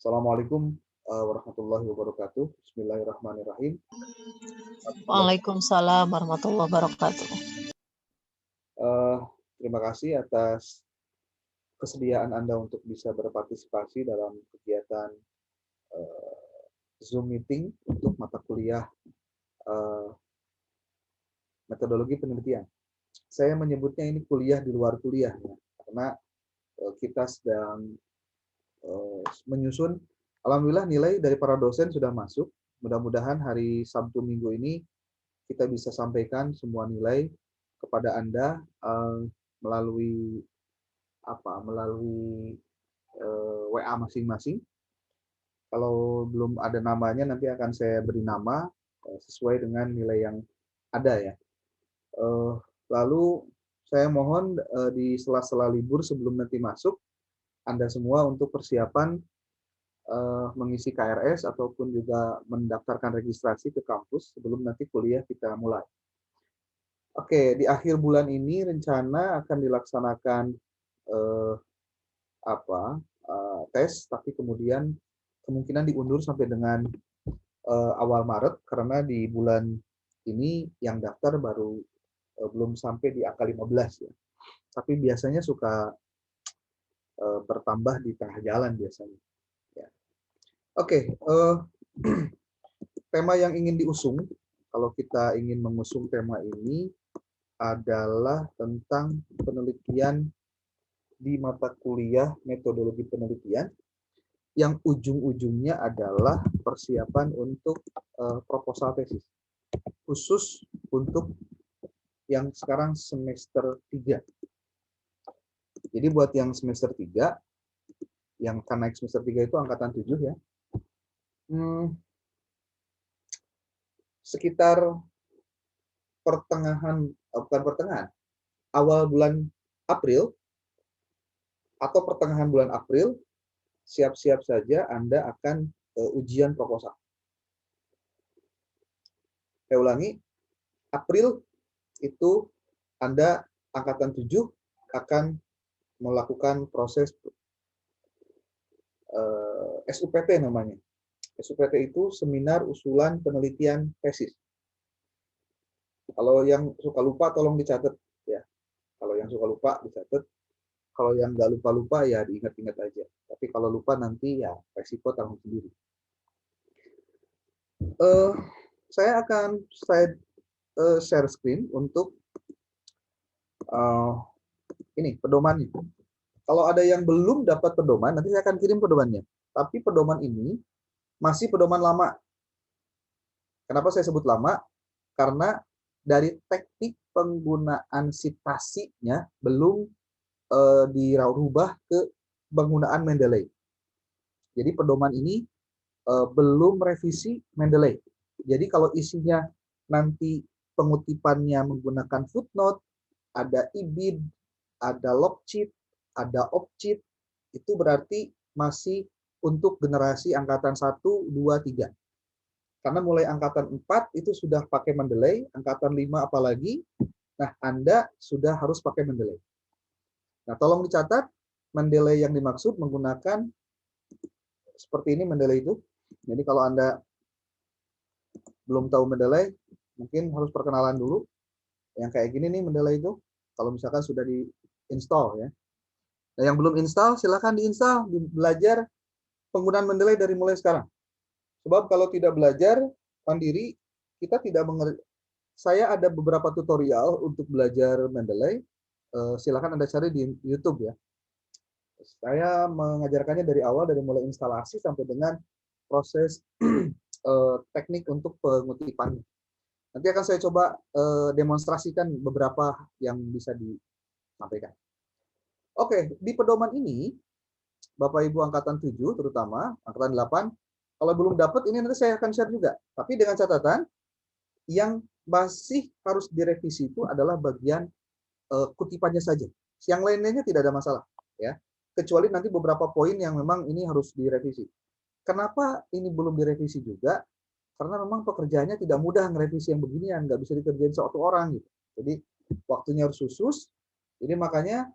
Assalamualaikum warahmatullahi wabarakatuh. Bismillahirrahmanirrahim. Waalaikumsalam warahmatullahi wabarakatuh. Eh, Terima kasih atas kesediaan Anda untuk bisa berpartisipasi dalam kegiatan Zoom meeting untuk mata kuliah eh, metodologi penelitian. Saya menyebutnya ini kuliah di luar kuliah ya, karena kita sedang menyusun. Alhamdulillah nilai dari para dosen sudah masuk. Mudah-mudahan hari Sabtu Minggu ini kita bisa sampaikan semua nilai kepada Anda melalui WA masing-masing. Kalau belum ada namanya nanti akan saya beri nama sesuai dengan nilai yang ada ya. Lalu saya mohon di sela-sela libur sebelum nanti masuk Anda semua untuk persiapan mengisi KRS ataupun juga mendaftarkan registrasi ke kampus sebelum nanti kuliah kita mulai. Oke, di akhir bulan ini rencana akan dilaksanakan tes, tapi kemudian kemungkinan diundur sampai dengan awal Maret karena di bulan ini yang daftar baru belum sampai di angka 15 ya. Tapi biasanya suka bertambah di tengah jalan biasanya. Ya. Oke, tema yang ingin diusung, kalau kita ingin mengusung tema ini adalah tentang penelitian di mata kuliah metodologi penelitian yang ujung-ujungnya adalah persiapan untuk proposal tesis. Khusus untuk yang sekarang semester 3. Jadi buat yang semester 3, yang akan naik semester 3 itu angkatan 7 ya. Sekitar awal bulan April atau pertengahan bulan April, siap-siap saja Anda akan ujian proposal. Saya ulangi, April itu Anda angkatan 7 akan melakukan proses SUPT namanya. SUPT itu seminar usulan penelitian tesis. Kalau yang suka lupa tolong dicatat ya. Kalau yang suka lupa dicatat. Kalau yang nggak lupa-lupa ya diingat-ingat aja. Tapi kalau lupa nanti ya resiko tanggung sendiri. Saya akan share screen untuk ini pedomannya. Kalau ada yang belum dapat pedoman, nanti saya akan kirim pedomannya. Tapi pedoman ini masih pedoman lama. Kenapa saya sebut lama? Karena dari teknik penggunaan sitasinya belum dirubah ke penggunaan Mendeley. Jadi pedoman ini belum revisi Mendeley. Jadi kalau isinya nanti pengutipannya menggunakan footnote, ada IBID, ada logcheat, ada opcheat, itu berarti masih untuk generasi angkatan 1, 2, 3. Karena mulai angkatan 4 itu sudah pakai Mendeley, angkatan 5 apalagi, nah Anda sudah harus pakai Mendeley. Nah, tolong dicatat, Mendeley yang dimaksud menggunakan seperti ini Mendeley itu. Jadi kalau Anda belum tahu Mendeley, mungkin harus perkenalan dulu. Yang kayak gini nih Mendeley itu, kalau misalkan sudah di-install ya. Nah, yang belum install, silakan diinstal, belajar penggunaan Mendeley dari mulai sekarang. Sebab kalau tidak belajar mandiri, kita tidak mengerti. Saya ada beberapa tutorial untuk belajar Mendeley. Silakan Anda cari di YouTube ya. Saya mengajarkannya dari awal, dari mulai instalasi sampai dengan proses teknik untuk pengutipan. Nanti akan saya coba demonstrasikan beberapa yang bisa disampaikan. Oke, di pedoman ini, Bapak Ibu angkatan 7 terutama, angkatan 8, kalau belum dapat ini nanti saya akan share juga. Tapi dengan catatan, yang masih harus direvisi itu adalah bagian kutipannya saja. Yang lainnya tidak ada masalah, ya. Kecuali nanti beberapa poin yang memang ini harus direvisi. Kenapa ini belum direvisi juga? Karena memang pekerjaannya tidak mudah ngerevisi yang beginian, nggak bisa dikerjain satu orang gitu. Jadi waktunya harus khusus. Jadi makanya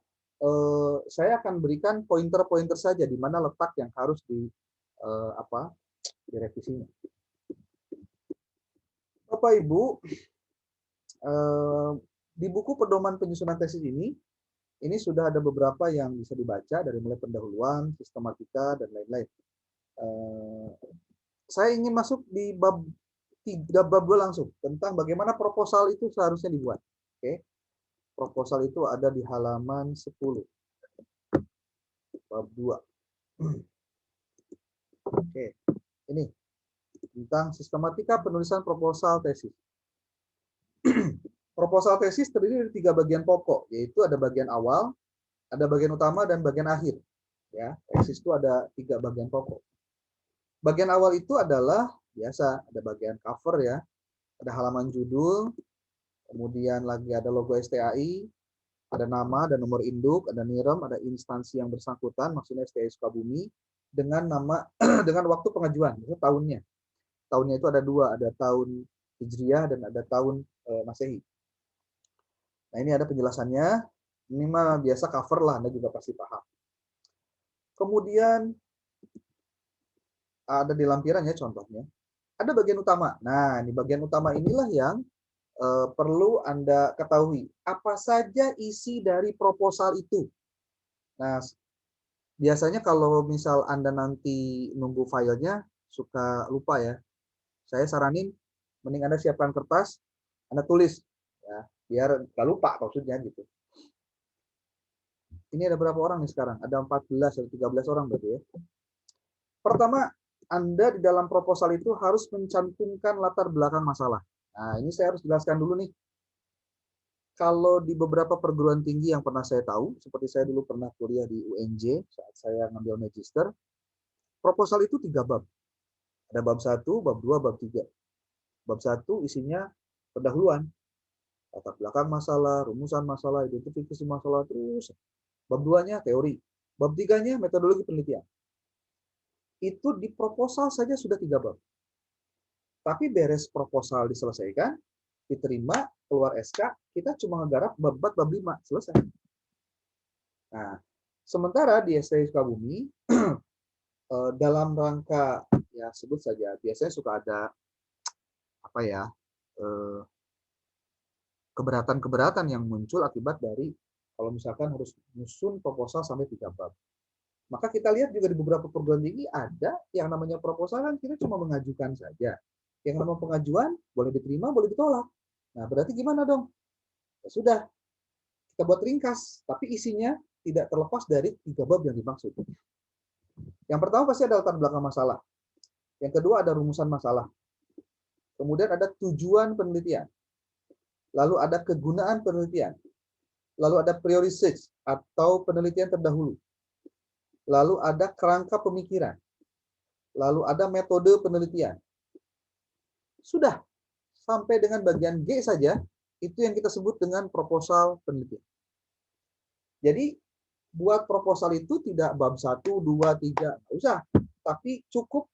saya akan berikan pointer-pointer saja di mana letak yang harus direvisinya. Bapak Ibu, di buku pedoman penyusunan tesis ini sudah ada beberapa yang bisa dibaca dari mulai pendahuluan, sistematika, dan lain-lain. Saya ingin masuk di bab 2 langsung, tentang bagaimana proposal itu seharusnya dibuat. Oke. Proposal itu ada di halaman 10. Bab 2. Oke. Ini tentang sistematika penulisan proposal tesis. Proposal tesis terdiri dari 3 bagian pokok, yaitu ada bagian awal, ada bagian utama, dan bagian akhir. Ya, tesis itu ada 3 bagian pokok. Bagian awal itu adalah biasa, ada bagian cover ya, ada halaman judul, kemudian lagi ada logo STAI, ada nama dan nomor induk, ada NIREM, ada instansi yang bersangkutan, maksudnya STAI Sukabumi, dengan nama dengan waktu pengajuan, itu tahunnya. Tahunnya itu ada 2, ada tahun Hijriah dan ada tahun Masehi. Nah, ini ada penjelasannya. Ini mah biasa cover lah, Anda juga pasti paham. Kemudian ada di lampiran ya contohnya. Ada bagian utama. Nah, di bagian utama inilah yang perlu Anda ketahui. Apa saja isi dari proposal itu. Nah, biasanya kalau misal Anda nanti nunggu filenya, suka lupa ya. Saya saranin, mending Anda siapkan kertas, Anda tulis. Ya, biar nggak lupa maksudnya gitu. Ini ada berapa orang nih sekarang? Ada 14 atau 13 orang berarti ya. Pertama, Anda di dalam proposal itu harus mencantumkan latar belakang masalah. Nah, ini saya harus jelaskan dulu nih. Kalau di beberapa perguruan tinggi yang pernah saya tahu, seperti saya dulu pernah kuliah di UNJ saat saya ngambil magister, proposal itu 3 bab. Ada bab 1, bab 2, bab 3. Bab 1 isinya pendahuluan, latar belakang masalah, rumusan masalah, identifikasi masalah, terus. Bab 2-nya teori. Bab 3-nya metodologi penelitian. Itu di proposal saja sudah 3 bab. Tapi beres proposal diselesaikan, diterima, keluar SK, kita cuma ngegarap bab 4, bab 5, selesai. Nah, sementara di STI Sukabumi, dalam rangka, ya sebut saja, biasanya suka ada, apa ya, keberatan-keberatan yang muncul akibat dari, kalau misalkan harus nyusun proposal sampai 3 bab. Maka kita lihat juga di beberapa perguruan tinggi ada yang namanya proposal kan kita cuma mengajukan saja. Yang namanya pengajuan boleh diterima, boleh ditolak. Nah, berarti gimana dong? Ya sudah, kita buat ringkas, tapi isinya tidak terlepas dari 3 bab yang dimaksud. Yang pertama pasti ada latar belakang masalah. Yang kedua ada rumusan masalah. Kemudian ada tujuan penelitian. Lalu ada kegunaan penelitian. Lalu ada prior research atau penelitian terdahulu. Lalu ada kerangka pemikiran. Lalu ada metode penelitian. Sudah, sampai dengan bagian G saja, itu yang kita sebut dengan proposal penelitian. Jadi, buat proposal itu tidak bab 1, 2, 3, nggak usah. Tapi cukup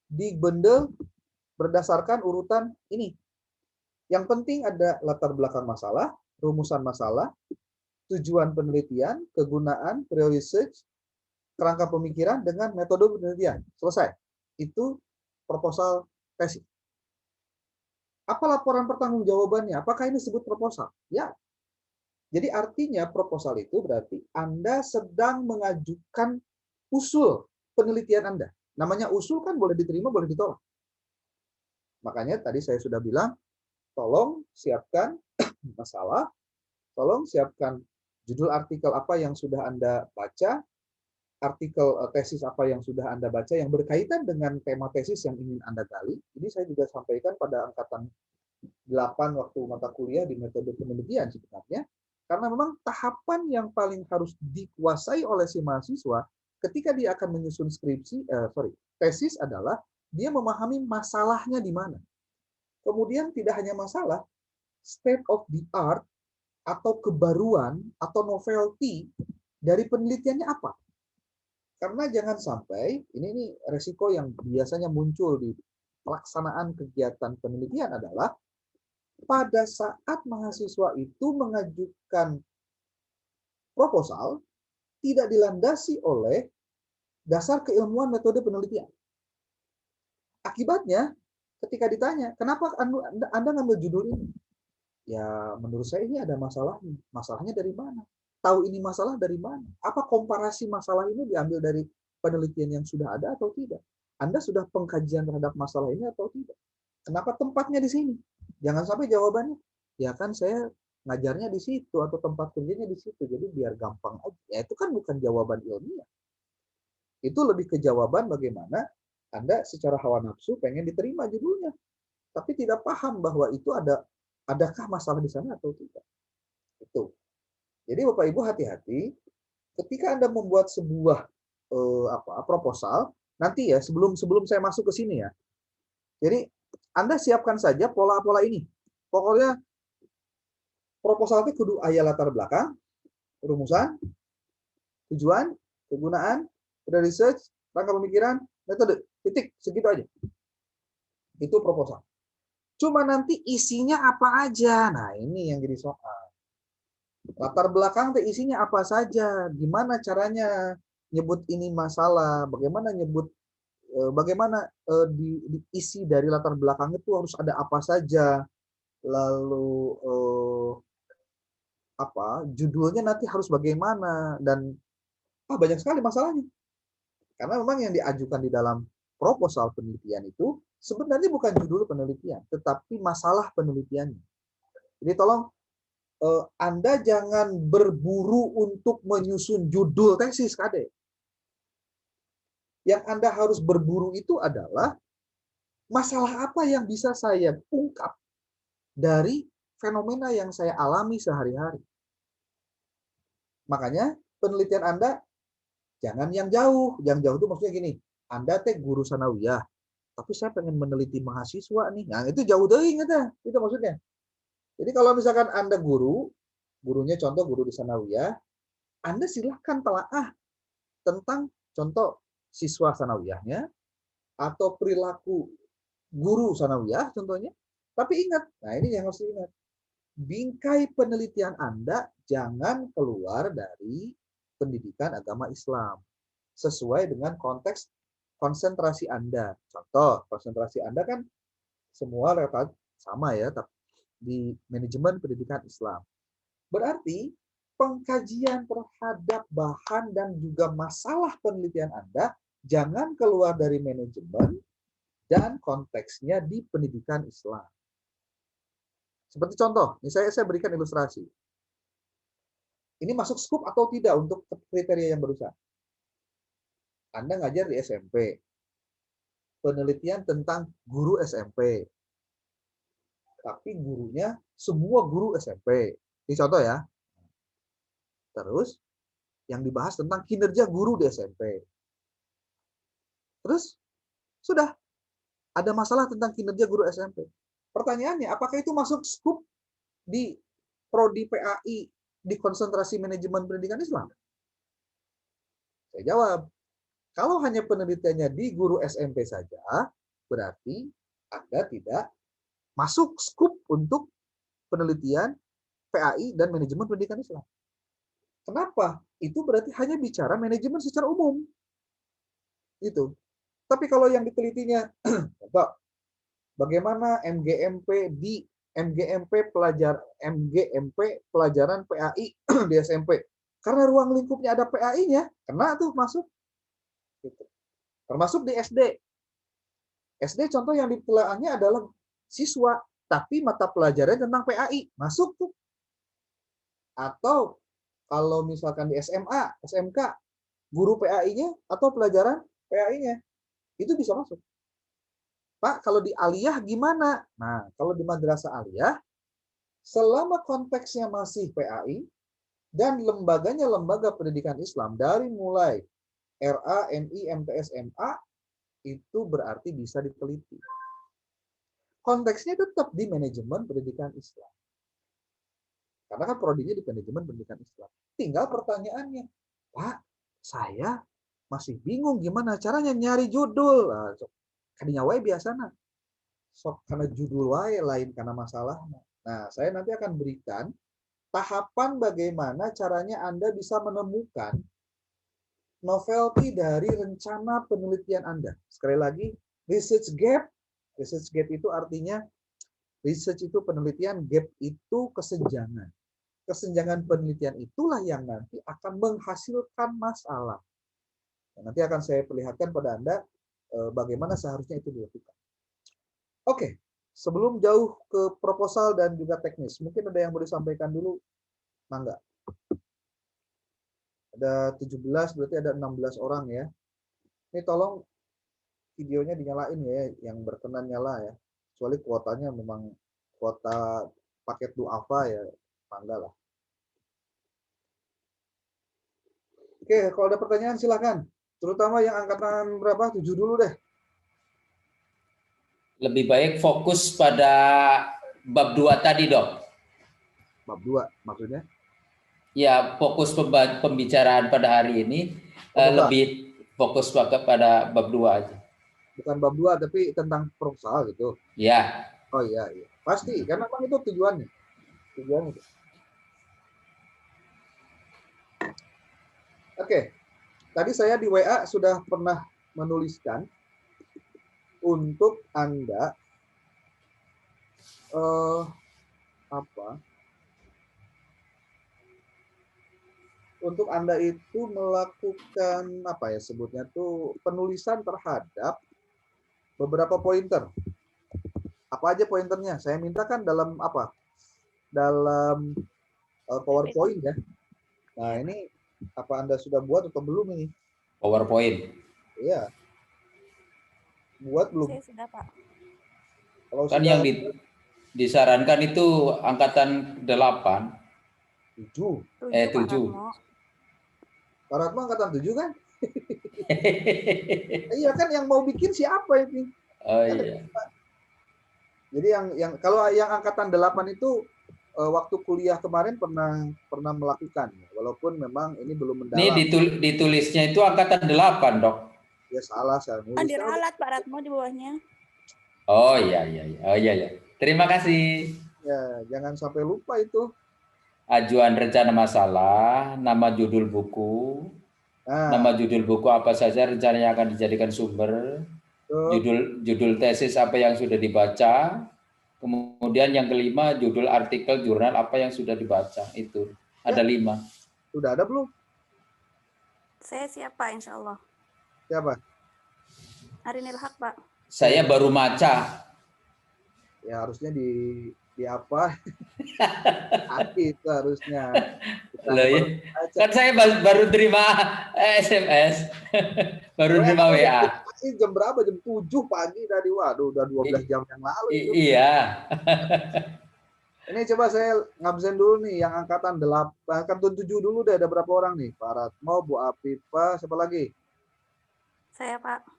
dibendel berdasarkan urutan ini. Yang penting ada latar belakang masalah, rumusan masalah, tujuan penelitian, kegunaan, prior research, kerangka pemikiran, dengan metode penelitian. Selesai. Itu proposal tesis. Apa laporan pertanggungjawabannya? Apakah ini disebut proposal? Ya. Jadi artinya proposal itu berarti Anda sedang mengajukan usul penelitian Anda. Namanya usul kan boleh diterima, boleh ditolak. Makanya tadi saya sudah bilang, tolong siapkan masalah, tolong siapkan judul artikel apa yang sudah Anda baca, artikel tesis apa yang sudah Anda baca yang berkaitan dengan tema tesis yang ingin Anda gali. Ini saya juga sampaikan pada angkatan 8 waktu mata kuliah di metode penelitian sebenarnya. Karena memang tahapan yang paling harus dikuasai oleh si mahasiswa ketika dia akan menyusun tesis adalah dia memahami masalahnya di mana. Kemudian tidak hanya masalah, state of the art atau kebaruan atau novelty dari penelitiannya apa. Karena jangan sampai, ini resiko yang biasanya muncul di pelaksanaan kegiatan penelitian adalah pada saat mahasiswa itu mengajukan proposal tidak dilandasi oleh dasar keilmuan metode penelitian. Akibatnya, ketika ditanya, kenapa Anda ngambil judul ini? Ya, menurut saya ini ada masalahnya. Masalahnya dari mana? Tahu ini masalah dari mana? Apa komparasi masalah ini diambil dari penelitian yang sudah ada atau tidak? Anda sudah pengkajian terhadap masalah ini atau tidak? Kenapa tempatnya di sini? Jangan sampai jawabannya, ya kan saya ngajarnya di situ atau tempat kerjanya di situ, jadi biar gampang aja. Ya itu kan bukan jawaban ilmiah. Itu lebih ke jawaban bagaimana Anda secara hawa nafsu pengen diterima judulnya, tapi tidak paham bahwa itu adakah masalah di sana atau tidak. Itu. Jadi Bapak Ibu hati-hati ketika Anda membuat sebuah proposal, nanti ya sebelum saya masuk ke sini ya. Jadi Anda siapkan saja pola-pola ini. Pokoknya proposal itu kudu aya latar belakang, rumusan, tujuan, kegunaan, research, rangka pemikiran, metode. Titik, segitu aja. Itu proposal. Cuma nanti isinya apa aja. Nah, ini yang jadi soal. Latar belakang teh isinya apa saja, gimana caranya nyebut ini masalah, bagaimana di isi dari latar belakang itu harus ada apa saja, lalu judulnya nanti harus bagaimana, dan banyak sekali masalahnya. Karena memang yang diajukan di dalam proposal penelitian itu sebenarnya bukan judul penelitian, tetapi masalah penelitiannya. Jadi tolong Anda jangan berburu untuk menyusun judul tesis, Kade. Yang Anda harus berburu itu adalah masalah apa yang bisa saya ungkap dari fenomena yang saya alami sehari-hari. Makanya penelitian Anda jangan yang jauh. Yang jauh itu maksudnya gini, Anda teh guru sanawiyah, tapi saya pengen meneliti mahasiswa nih. Nah, itu jauh deh, itu maksudnya. Jadi kalau misalkan Anda gurunya contoh guru di sanawiyah, Anda silahkan telaah tentang contoh siswa sanawiyahnya atau perilaku guru sanawiyah contohnya. Tapi ingat, nah ini yang harus diingat. Bingkai penelitian Anda jangan keluar dari pendidikan agama Islam. Sesuai dengan konteks konsentrasi Anda. Contoh, konsentrasi Anda kan semua lewat sama ya, di manajemen pendidikan Islam. Berarti pengkajian terhadap bahan dan juga masalah penelitian Anda jangan keluar dari manajemen dan konteksnya di pendidikan Islam. Seperti contoh, misalnya saya berikan ilustrasi. Ini masuk skup atau tidak untuk kriteria yang barusan? Anda ngajar di SMP. Penelitian tentang guru SMP. Tapi gurunya semua guru SMP. Ini contoh ya. Terus yang dibahas tentang kinerja guru di SMP. Terus sudah ada masalah tentang kinerja guru SMP. Pertanyaannya, apakah itu masuk skup di prodi PAI di konsentrasi manajemen pendidikan Islam? Saya jawab, kalau hanya penelitiannya di guru SMP saja, berarti Anda tidak masuk skup untuk penelitian PAI dan manajemen pendidikan Islam. Kenapa? Itu berarti hanya bicara manajemen secara umum. Itu. Tapi kalau yang ditelitinya, bagaimana MGMP pelajaran PAI di SMP. Karena ruang lingkupnya ada PAI-nya, kena tuh masuk. Gitu. Termasuk di SD. SD contoh yang ditelaahnya adalah siswa, tapi mata pelajarannya tentang PAI, masuk tuh. Atau kalau misalkan di SMA, SMK, guru PAI-nya atau pelajaran PAI-nya, itu bisa masuk. Pak, kalau di aliyah gimana? Nah, kalau di madrasah aliyah, selama konteksnya masih PAI dan lembaganya lembaga pendidikan Islam dari mulai RA, MI, MTS, MA, itu berarti bisa diteliti. Konteksnya tetap di manajemen pendidikan Islam. Karena kan prodinya di manajemen pendidikan Islam. Tinggal pertanyaannya, Pak, saya masih bingung gimana caranya nyari judul. Kadinya wae biasana. Sok karena judul wae lain karena masalahnya. Nah, saya nanti akan berikan tahapan bagaimana caranya Anda bisa menemukan novelty dari rencana penelitian Anda. Sekali lagi, Research gap itu artinya research itu penelitian, gap itu kesenjangan. Kesenjangan penelitian itulah yang nanti akan menghasilkan masalah. Nanti akan saya perlihatkan pada Anda bagaimana seharusnya itu dilakukan. Oke, sebelum jauh ke proposal dan juga teknis, mungkin ada yang mau disampaikan dulu, Mangga. Ada 17, berarti ada 16 orang ya. Ini tolong videonya dinyalain ya, yang berkenan nyala ya. Kecuali kuotanya memang kuota paket duafa ya, Mangga lah. Oke, kalau ada pertanyaan silakan. Terutama yang angkatan berapa? 7 dulu deh. Lebih baik fokus pada bab 2 tadi, Dok. Bab 2 maksudnya? Ya, fokus pembicaraan pada hari ini lebih fokus pada bab 2 aja. Bukan bab 2 tapi tentang proposal gitu. Ya. Oh iya, iya. Pasti, karena memang itu tujuannya. Tujuannya itu. Oke. Tadi saya di WA sudah pernah menuliskan untuk Anda untuk Anda itu melakukan apa ya sebutnya tuh penulisan terhadap beberapa pointer. Apa aja pointernya? Saya mintakan dalam apa? Dalam PowerPoint ya. Nah, ini apa Anda sudah buat atau belum ini? PowerPoint. Iya. Buat belum? Saya sudah, Pak. Kalau Kan sudah yang disarankan itu angkatan 8. 7. 7. Pak Ratmo angkatan 7 kan? Iya kan yang mau bikin siapa ini? Oh iya. Jadi yang kalau yang angkatan 8 itu waktu kuliah kemarin pernah melakukan, walaupun memang ini belum mendalam. Ini ditulisnya itu angkatan 8, Dok. Ya salah saya nulis. Ada alat Pak Ratmo di bawahnya. Oh iya. Oh iya. Terima kasih. Ya, jangan sampai lupa itu. Ajuan rencana masalah, nama judul buku. Nama judul buku apa saja rencananya akan dijadikan sumber. Judul tesis apa yang sudah dibaca. Kemudian yang kelima, judul artikel jurnal apa yang sudah dibaca. Itu ada 5. Sudah ada belum? Saya siapa insya Allah. Siapa? Arinil Haq, Pak. Saya baru maca. Ya harusnya di apa? Hati itu harusnya. Loh, ya. Kan saya baru terima SMS. Baru terima WA. Jam berapa? Jam 7 pagi tadi. Waduh, udah 12 jam yang lalu itu. Iya. Ini coba saya ngabsen dulu nih yang angkatan 8, angkatan 7 dulu deh. Ada berapa orang nih? Pak Ratmo, Bu Afifa, siapa lagi? Saya, Pak.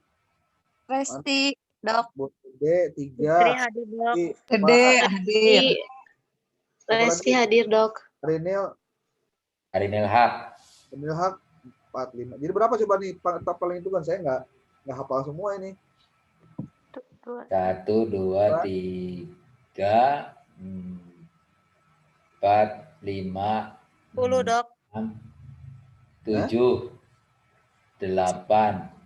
Resti, Dok. Bu Dede, 3. hadir, Dok. Dede hadir. Resti hadir, Dok. Arinil Haq. 45. Jadi berapa coba nih paling itu kan saya nggak hafal semua ini. 1, 2, 3, 4, 5, 10, Dok. 7, 8.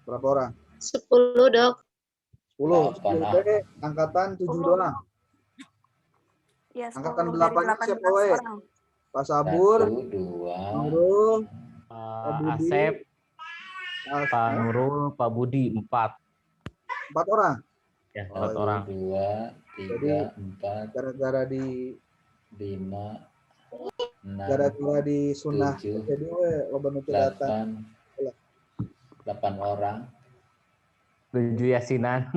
Berapa orang? 10, Dok. 10. 10 angkatan 7 doang. Ya, Angkatan 8 siapa wae? Pak Sabur, 1, 2, Nurul, Asep, Pak Nurul, Pak Budi, 4. 4 orang. Ya, 4 orang. 2, 3, 4, Gara-gara di 5, 6, gara-gara di sunnah 7, jadi loba nu datang 8 orang. 7 yasinan.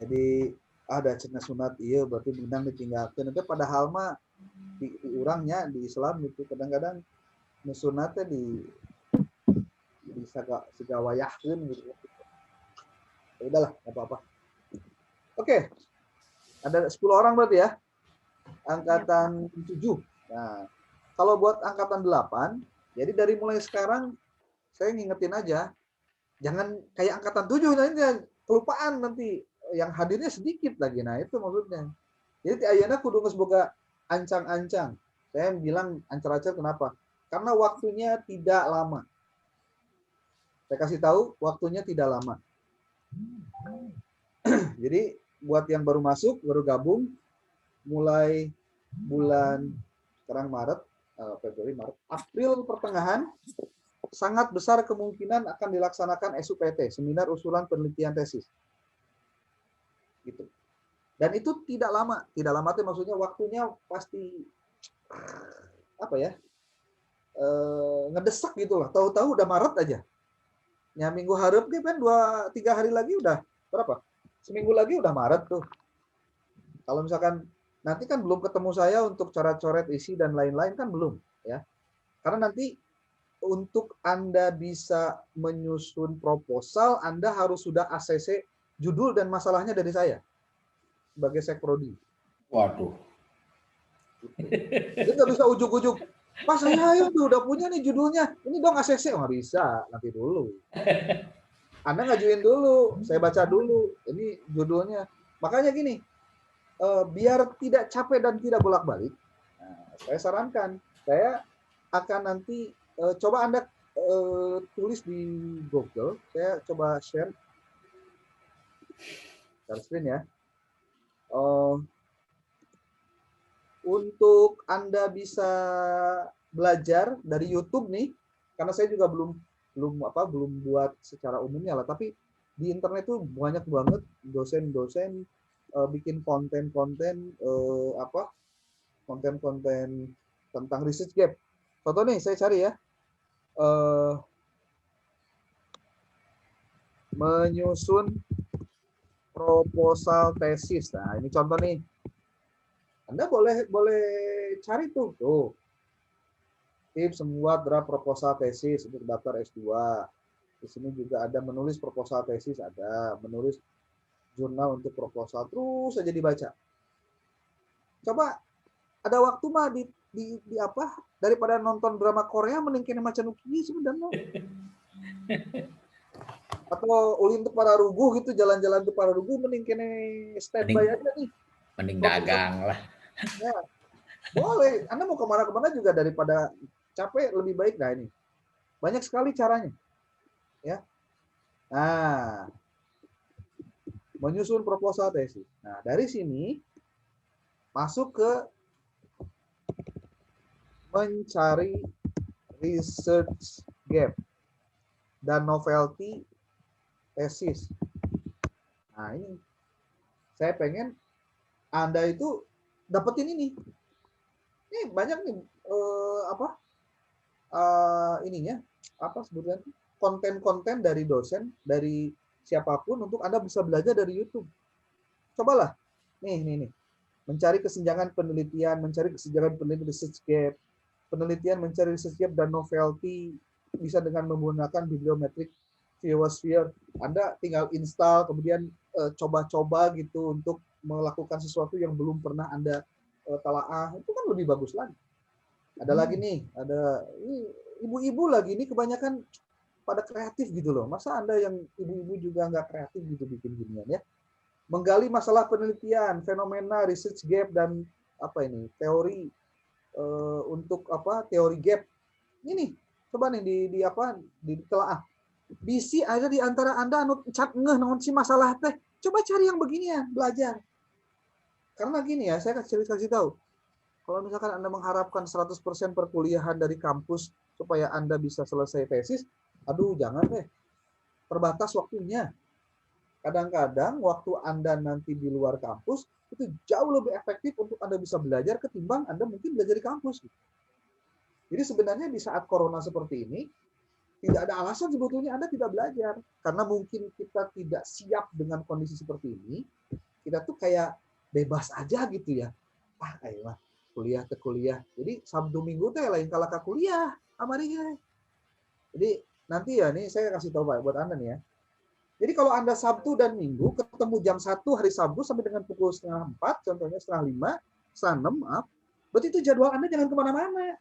jadi ada cenah sunat iya berarti benang ditinggalkan itu padahal mah di urangnya di Islam itu kadang-kadang sunatnya di segawayahkeun gitu. Ya udahlah enggak apa-apa. Oke. Ada 10 orang berarti ya. Angkatan 7. Nah, kalau buat angkatan 8, jadi dari mulai sekarang saya ngingetin aja jangan kayak angkatan 7 nanti kelupaan nanti yang hadirnya sedikit lagi. Nah, itu maksudnya. Jadi ayeuna kudu geus boga ancang-ancang. Saya bilang ancar-ancar kenapa? Karena waktunya tidak lama. Saya kasih tahu waktunya tidak lama. Jadi buat yang baru masuk, baru gabung, mulai bulan sekarang Maret, Februari, Maret, April pertengahan, sangat besar kemungkinan akan dilaksanakan SUPT, Seminar Usulan Penelitian Tesis. Gitu. Dan itu tidak lama itu maksudnya waktunya pasti apa ya? Ngedesak gitu lah. Tahu-tahu udah Maret aja. Ya minggu harap kan 2-3 hari lagi udah berapa? Seminggu lagi udah Maret tuh. Kalau misalkan nanti kan belum ketemu saya untuk coret-coret isi dan lain-lain kan belum ya. Karena nanti untuk Anda bisa menyusun proposal, Anda harus sudah ACC judul dan masalahnya dari saya sebagai sekprodi. Waduh. Jadi nggak bisa ujuk-ujuk. Pas saya udah punya nih judulnya, ini dong ACC. Nggak bisa, nanti dulu. Anda ngajuin dulu, saya baca dulu. Ini judulnya. Makanya gini, biar tidak capek dan tidak bolak-balik, saya sarankan, saya akan nanti coba Anda tulis di Google. Saya coba share screen ya. Untuk Anda bisa belajar dari YouTube nih, karena saya juga belum buat secara umumnya lah, tapi di internet tuh banyak banget dosen-dosen bikin konten-konten konten-konten tentang research gap. Contoh nih, saya cari ya, menyusun proposal tesis. Nah, ini contoh nih. Anda boleh cari tuh. Tips membuat draft proposal tesis untuk daftar S2. Di sini juga ada menulis proposal tesis, ada menulis jurnal untuk proposal, terus saja dibaca. Coba ada waktu mah di apa? Daripada nonton drama Korea mending kene maca nu kieu sebenarnya. Atau ulin teu Pararuguh gitu, jalan-jalan teu Pararuguh mending kene standby aja nih. Mending dagang lah. Ya, boleh. Anda mau kemana-kemana juga daripada capek lebih baik. Nah ini banyak sekali caranya. Ya. Nah, menyusun proposal tesis. Nah dari sini masuk ke mencari research gap dan novelty tesis. Nah ini saya pengen Anda itu dapetin ini. Ini banyak nih ininya apa sebutnya konten-konten dari dosen, dari siapapun untuk Anda bisa belajar dari YouTube. Cobalah. Nih. Mencari kesenjangan penelitian, mencari kesenjangan penelitian research gap, penelitian mencari research gap dan novelty bisa dengan menggunakan bibliometrik Viewosphere. Anda tinggal install, kemudian coba-coba gitu untuk melakukan sesuatu yang belum pernah Anda talaah, itu kan lebih bagus lagi. Ada lagi nih, ada ibu-ibu lagi ini kebanyakan pada kreatif gitu loh. Masa Anda yang ibu-ibu juga nggak kreatif gitu bikin ginian ya? Menggali masalah penelitian, fenomena, research gap dan apa ini teori untuk apa teori gap. Ini coba nih di telaah. Bisi ada di antara Anda anu cap ngeh naon si masalah teh. Coba cari yang beginian, belajar. Karena gini ya, saya kasih tahu. Kalau misalkan Anda mengharapkan 100% perkuliahan dari kampus supaya Anda bisa selesai tesis, aduh jangan deh. Terbatas waktunya. Kadang-kadang waktu Anda nanti di luar kampus, itu jauh lebih efektif untuk Anda bisa belajar ketimbang Anda mungkin belajar di kampus. Jadi sebenarnya di saat corona seperti ini, tidak ada alasan sebetulnya Anda tidak belajar. Karena mungkin kita tidak siap dengan kondisi seperti ini, kita tuh kayak bebas aja gitu ya. Ayolah, kuliah ke kuliah. Jadi Sabtu Minggu teh lain kalau ke kuliah, amarinya. Jadi nanti ya nih saya kasih tahu Pak buat Anda nih ya. Jadi kalau Anda Sabtu dan Minggu ketemu jam 1 hari Sabtu sampai dengan pukul 3:30, contohnya 4:30, 5:30, maaf. Berarti itu jadwal Anda jangan kemana-mana.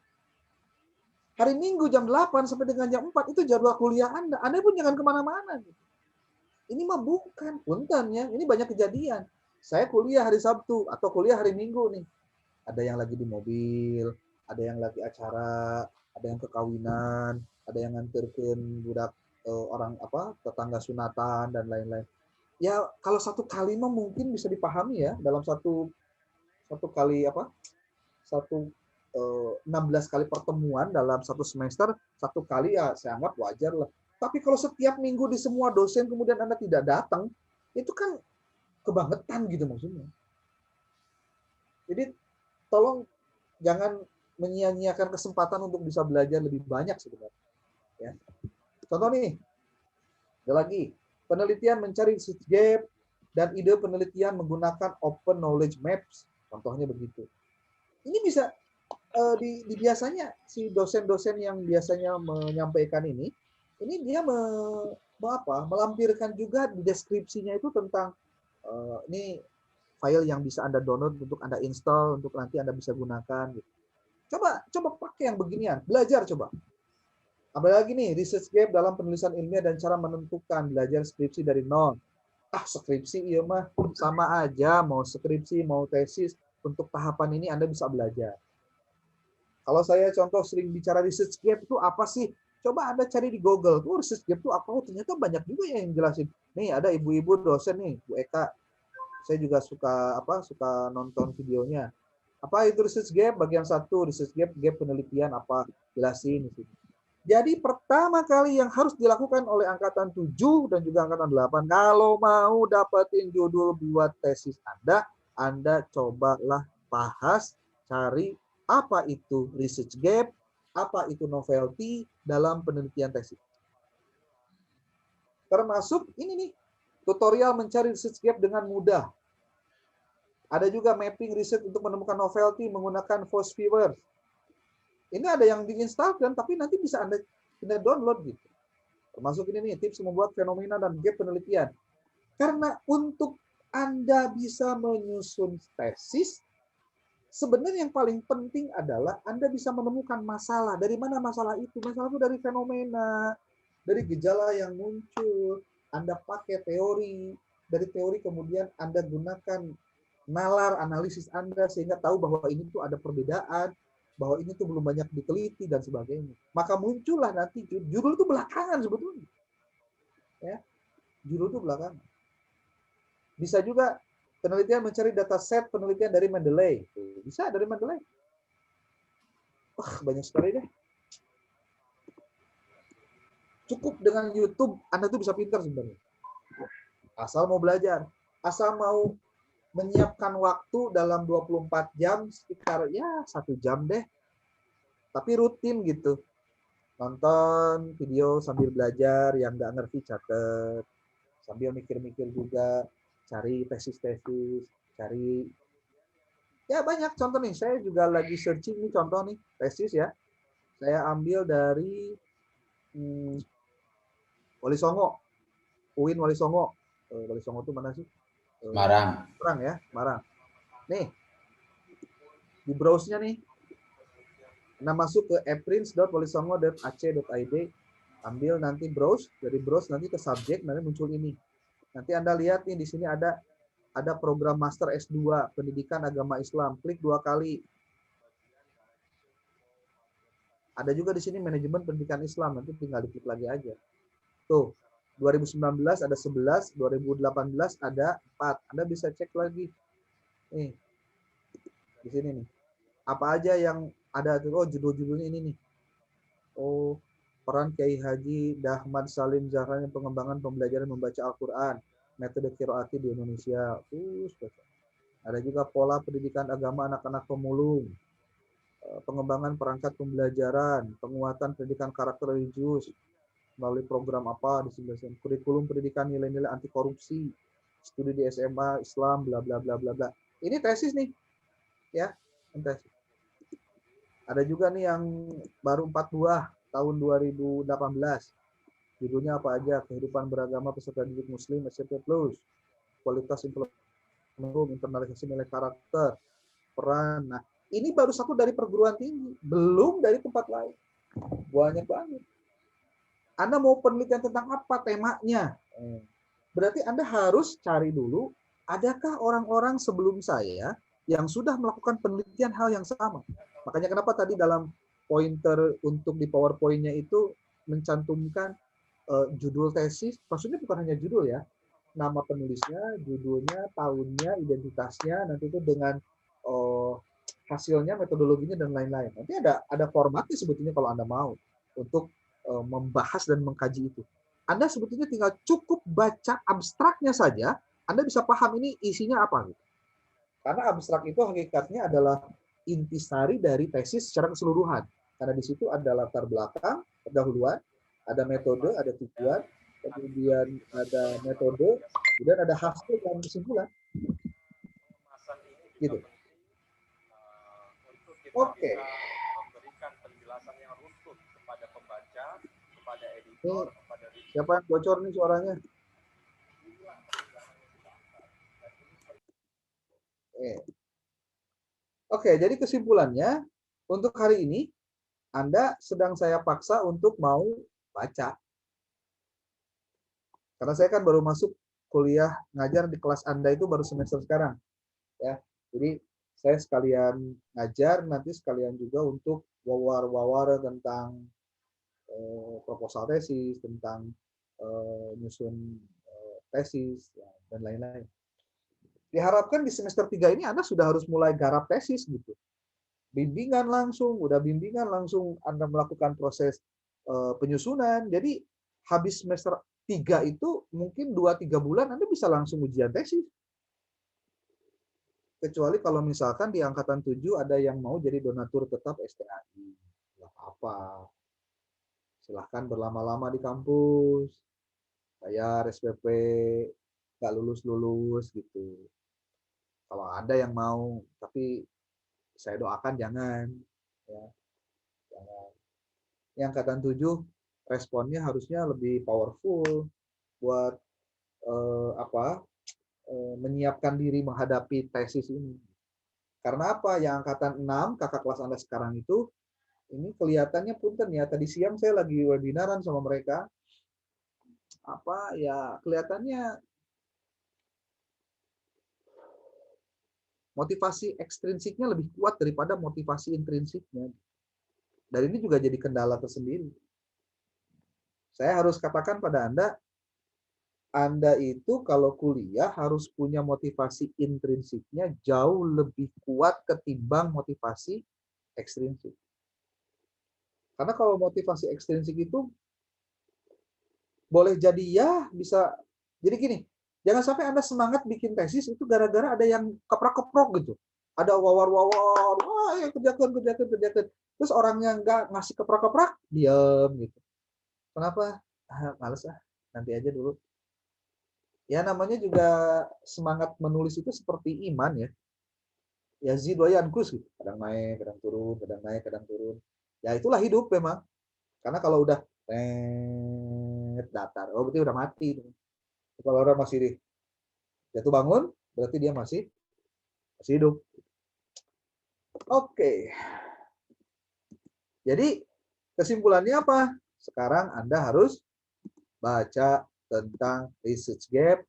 Hari Minggu jam 8 sampai dengan jam 4 itu jadwal kuliah Anda. Anda pun jangan kemana-mana. Ini mah bukan. Punten ya. Ini banyak kejadian. Saya kuliah hari Sabtu atau kuliah hari Minggu nih. Ada yang lagi di mobil, ada yang lagi acara, ada yang kekawinan, ada yang nganterkeun budak orang tetangga sunatan dan lain-lain. Ya kalau satu kalimat mungkin bisa dipahami ya dalam satu kali 16 kali pertemuan dalam satu semester, satu kali ya saya anggap wajar lah. Tapi kalau setiap minggu di semua dosen kemudian Anda tidak datang, itu kan kebangetan gitu maksudnya. Jadi tolong jangan menyia-nyiakan kesempatan untuk bisa belajar lebih banyak sebenarnya. Ya. Contoh nih, ada lagi, penelitian mencari research gap dan ide penelitian menggunakan open knowledge maps, contohnya begitu. Ini bisa biasanya si dosen-dosen yang biasanya menyampaikan ini dia melampirkan juga di deskripsinya itu tentang ini file yang bisa Anda download untuk Anda install untuk nanti Anda bisa gunakan. Gitu. Coba pakai yang beginian, belajar coba. Apalagi nih research gap dalam penulisan ilmiah dan cara menentukan, belajar skripsi dari nol. Skripsi iya mah sama aja, mau skripsi mau tesis, untuk tahapan ini Anda bisa belajar. Kalau saya contoh sering bicara research gap itu apa sih? Coba Anda cari di Google. Tuh research gap itu apa? Ternyata banyak juga yang jelasin. Nih ada ibu-ibu dosen nih, Bu Eka. Saya juga suka nonton videonya. Apa itu research gap? Bagian 1 research gap penelitian apa? Jelasin. Jadi pertama kali yang harus dilakukan oleh angkatan 7 dan juga angkatan 8 kalau mau dapetin judul buat tesis Anda cobalah bahas, cari apa itu research gap, apa itu novelty dalam penelitian tesis. Termasuk ini nih, tutorial mencari research gap dengan mudah. Ada juga mapping riset untuk menemukan novelty menggunakan Force Viewer. Ini ada yang diinstalkan, tapi nanti bisa Anda download gitu. Termasuk ini nih, tips membuat fenomena dan gap penelitian. Karena untuk Anda bisa menyusun tesis, sebenarnya yang paling penting adalah Anda bisa menemukan masalah. Dari mana masalah itu? Masalah itu dari fenomena, dari gejala yang muncul. Anda pakai teori, dari teori kemudian Anda gunakan nalar analisis Anda sehingga tahu bahwa ini tuh ada perbedaan, bahwa ini tuh belum banyak diteliti dan sebagainya. Maka muncullah nanti judul itu belakangan sebetulnya. Ya. Judul itu belakangan. Bisa juga penelitian mencari dataset penelitian dari Mendeley. Bisa dari Mendeley. Banyak sekali deh. Cukup dengan YouTube, Anda tuh bisa pintar sebenarnya. Asal mau belajar. Asal mau menyiapkan waktu dalam 24 jam, sekitar 1 jam deh. Tapi rutin gitu. Nonton video sambil belajar, yang nggak ngerti catat. Sambil mikir-mikir juga. Cari tesis-tesis, cari banyak contoh nih. Saya juga lagi searching nih contoh nih tesis ya. Saya ambil dari Wali Songo, UIN Wali Songo. Wali Songo itu mana sih? Marang. Marang ya, Marang. Nih di browse-nya nih. Anda masuk ke eprints.walisongo.ac.id, ambil nanti browse, dari browse nanti ke subjek, nanti muncul ini. Nanti Anda lihat nih di sini ada program master S2 Pendidikan Agama Islam. Klik 2 kali. Ada juga di sini manajemen pendidikan Islam. Nanti tinggal diklik lagi aja. Tuh, 2019 ada 11, 2018 ada 4. Anda bisa cek lagi. Nih. Di sini nih. Apa aja yang ada tuh? Oh, judul-judulnya ini nih. Oh, peran Kiai Haji Dahmad Salim Zahran pengembangan pembelajaran membaca Al-Quran, metode qiraati di Indonesia. Ada juga pola pendidikan agama anak-anak pemulung, pengembangan perangkat pembelajaran, penguatan pendidikan karakter religius melalui program apa di sini, kurikulum pendidikan nilai-nilai anti korupsi, studi di SMA Islam, bla bla bla bla bla. Ini tesis nih, ya, tesis. Ada juga nih yang baru 4 buah tahun 2018. Judulnya apa aja? Kehidupan beragama peserta didik Muslim SMP Plus, kualitas implementasi, internalisasi nilai karakter, peran. Nah, ini baru satu dari perguruan tinggi, belum dari tempat lain. Banyak banget. Anda mau penelitian tentang apa temanya? Berarti Anda harus cari dulu, adakah orang-orang sebelum saya yang sudah melakukan penelitian hal yang sama. Makanya kenapa tadi dalam pointer untuk di PowerPoint-nya itu mencantumkan judul tesis, maksudnya bukan hanya judul ya, nama penulisnya, judulnya, tahunnya, identitasnya, nanti itu dengan hasilnya, metodologinya dan lain-lain. Nanti ada formatnya sebetulnya kalau Anda mau untuk membahas dan mengkaji itu. Anda sebetulnya tinggal cukup baca abstraknya saja, Anda bisa paham ini isinya apa gitu. Karena abstrak itu hakikatnya adalah intisari dari tesis secara keseluruhan. Karena di situ ada latar belakang, pendahuluan, ada metode, ada tujuan, kemudian ada metode, kemudian ada hasil dan kesimpulan. Gitu. Oke. Memberikan penjelasan yang runtut kepada pembaca, kepada editor, Ini kepada siapa yang bocor nih suaranya? Oke, jadi kesimpulannya untuk hari ini Anda sedang saya paksa untuk mau baca. Karena saya kan baru masuk kuliah ngajar di kelas Anda itu baru semester sekarang. Ya. Jadi saya sekalian ngajar, nanti sekalian juga untuk wawar-wawar tentang proposal tesis, tentang nyusun tesis, dan lain-lain. Diharapkan di semester 3 ini Anda sudah harus mulai garap tesis gitu. Bimbingan langsung, udah bimbingan langsung Anda melakukan proses penyusunan. Jadi habis semester 3 itu mungkin 2-3 bulan Anda bisa langsung ujian tesis. Kecuali kalau misalkan di angkatan 7 ada yang mau jadi donatur tetap STAI. Nggak apa-apa. Silahkan berlama-lama di kampus. Bayar SPP, nggak lulus-lulus gitu. Kalau ada yang mau, tapi saya doakan jangan. Ya, jangan. Yang angkatan 7 responnya harusnya lebih powerful buat menyiapkan diri menghadapi tesis ini. Karena apa? Yang angkatan 6, kakak kelas Anda sekarang itu, ini kelihatannya punten ya. Tadi siang saya lagi webinaran sama mereka. Kelihatannya motivasi ekstrinsiknya lebih kuat daripada motivasi intrinsiknya. Dan ini juga jadi kendala tersendiri. Saya harus katakan pada Anda itu kalau kuliah harus punya motivasi intrinsiknya jauh lebih kuat ketimbang motivasi ekstrinsik. Karena kalau motivasi ekstrinsik itu boleh jadi ya bisa, jadi gini, jangan sampai Anda semangat bikin tesis itu gara-gara ada yang keprok-keprok gitu. Ada wawar-wawar, wah ya kerjakan. Terus orangnya nggak ngasih keprok-keprok, diam gitu. Kenapa? Males ah, nanti aja dulu. Ya namanya juga semangat menulis itu seperti iman ya. Yazid wa yanqus gitu. Kadang naik, kadang turun, kadang naik, kadang turun. Ya itulah hidup memang. Karena kalau udah datar, oh berarti udah mati. Kalau orang masih jatuh bangun, berarti dia masih hidup. Oke. Jadi kesimpulannya apa? Sekarang Anda harus baca tentang research gap,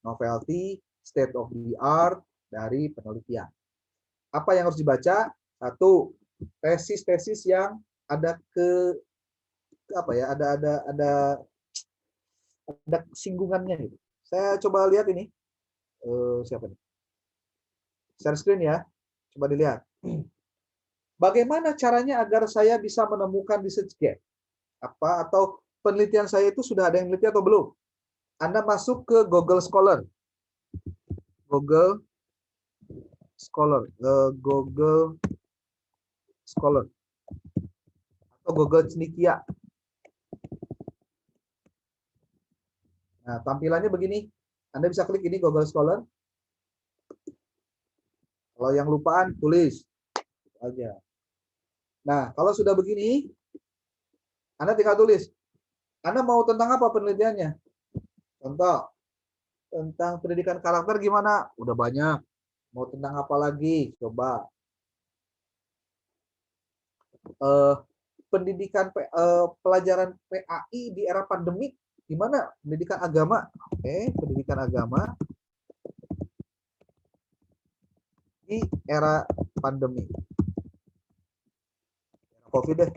novelty, state of the art dari penelitian. Apa yang harus dibaca? Satu, tesis-tesis yang ada ada singgungannya gitu. Saya coba lihat ini. Siapa nih? Share screen ya. Coba dilihat. Bagaimana caranya agar saya bisa menemukan research gap? Atau penelitian saya itu sudah ada yang meneliti atau belum? Anda masuk ke Google Scholar. Google Scholar atau Google Cendekia. Nah, tampilannya begini. Anda bisa klik ini Google Scholar. Kalau yang lupaan tulis aja. Nah, kalau sudah begini, Anda tinggal tulis. Anda mau tentang apa penelitiannya? Contoh, tentang pendidikan karakter gimana? Udah banyak. Mau tentang apa lagi? Coba. Pendidikan pelajaran PAI di era pandemik gimana? Pendidikan agama. Oke, pendidikan agama di era pandemi. Era COVID deh.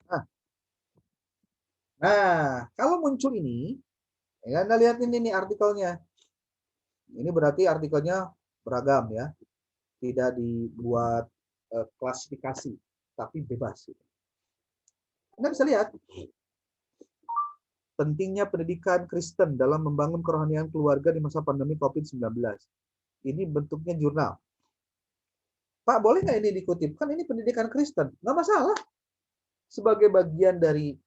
Nah, Nah, kalau muncul ini, ya Anda lihat ini nih artikelnya. Ini berarti artikelnya beragam ya. Tidak dibuat klasifikasi, tapi bebas. Anda bisa lihat pentingnya pendidikan Kristen dalam membangun kerohanian keluarga di masa pandemi COVID-19. Ini bentuknya jurnal. Pak, boleh nggak ini dikutip? Kan ini pendidikan Kristen. Nggak masalah. Sebagai bagian dari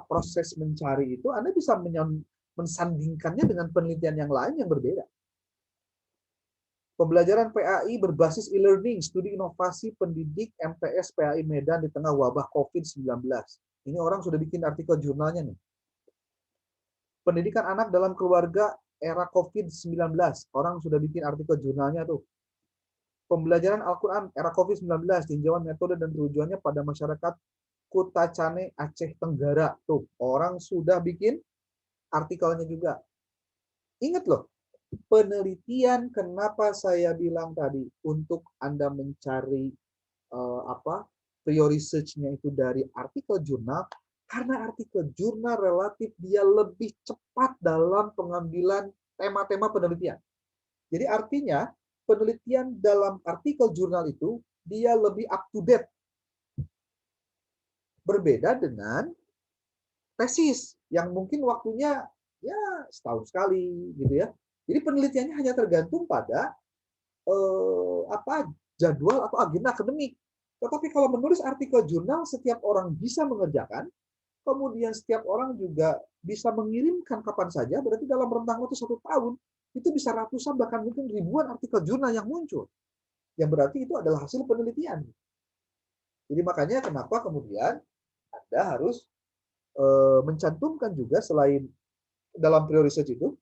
proses mencari itu, Anda bisa mensandingkannya dengan penelitian yang lain yang berbeda. Pembelajaran PAI berbasis e-learning, studi inovasi pendidik MTS PAI Medan di tengah wabah COVID-19. Ini orang sudah bikin artikel jurnalnya nih. Pendidikan anak dalam keluarga era COVID-19. Orang sudah bikin artikel jurnalnya tuh. Pembelajaran Al-Quran era COVID-19, tinjauan metode dan tujuannya pada masyarakat Kutacane, Aceh Tenggara. Tuh, orang sudah bikin artikelnya juga. Ingat loh, penelitian kenapa saya bilang tadi untuk Anda mencari prior research-nya itu dari artikel jurnal, karena artikel jurnal relatif dia lebih cepat dalam pengambilan tema-tema penelitian. Jadi artinya penelitian dalam artikel jurnal itu dia lebih up to date. Berbeda dengan tesis yang mungkin waktunya ya setahun sekali gitu ya. Jadi penelitiannya hanya tergantung pada jadwal atau agenda akademik. Tetapi kalau menulis artikel jurnal setiap orang bisa mengerjakan, kemudian setiap orang juga bisa mengirimkan kapan saja, berarti dalam rentang waktu 1 tahun itu bisa ratusan bahkan mungkin ribuan artikel jurnal yang muncul. Yang berarti itu adalah hasil penelitian. Jadi makanya kenapa kemudian Anda harus mencantumkan juga selain dalam prior research itu,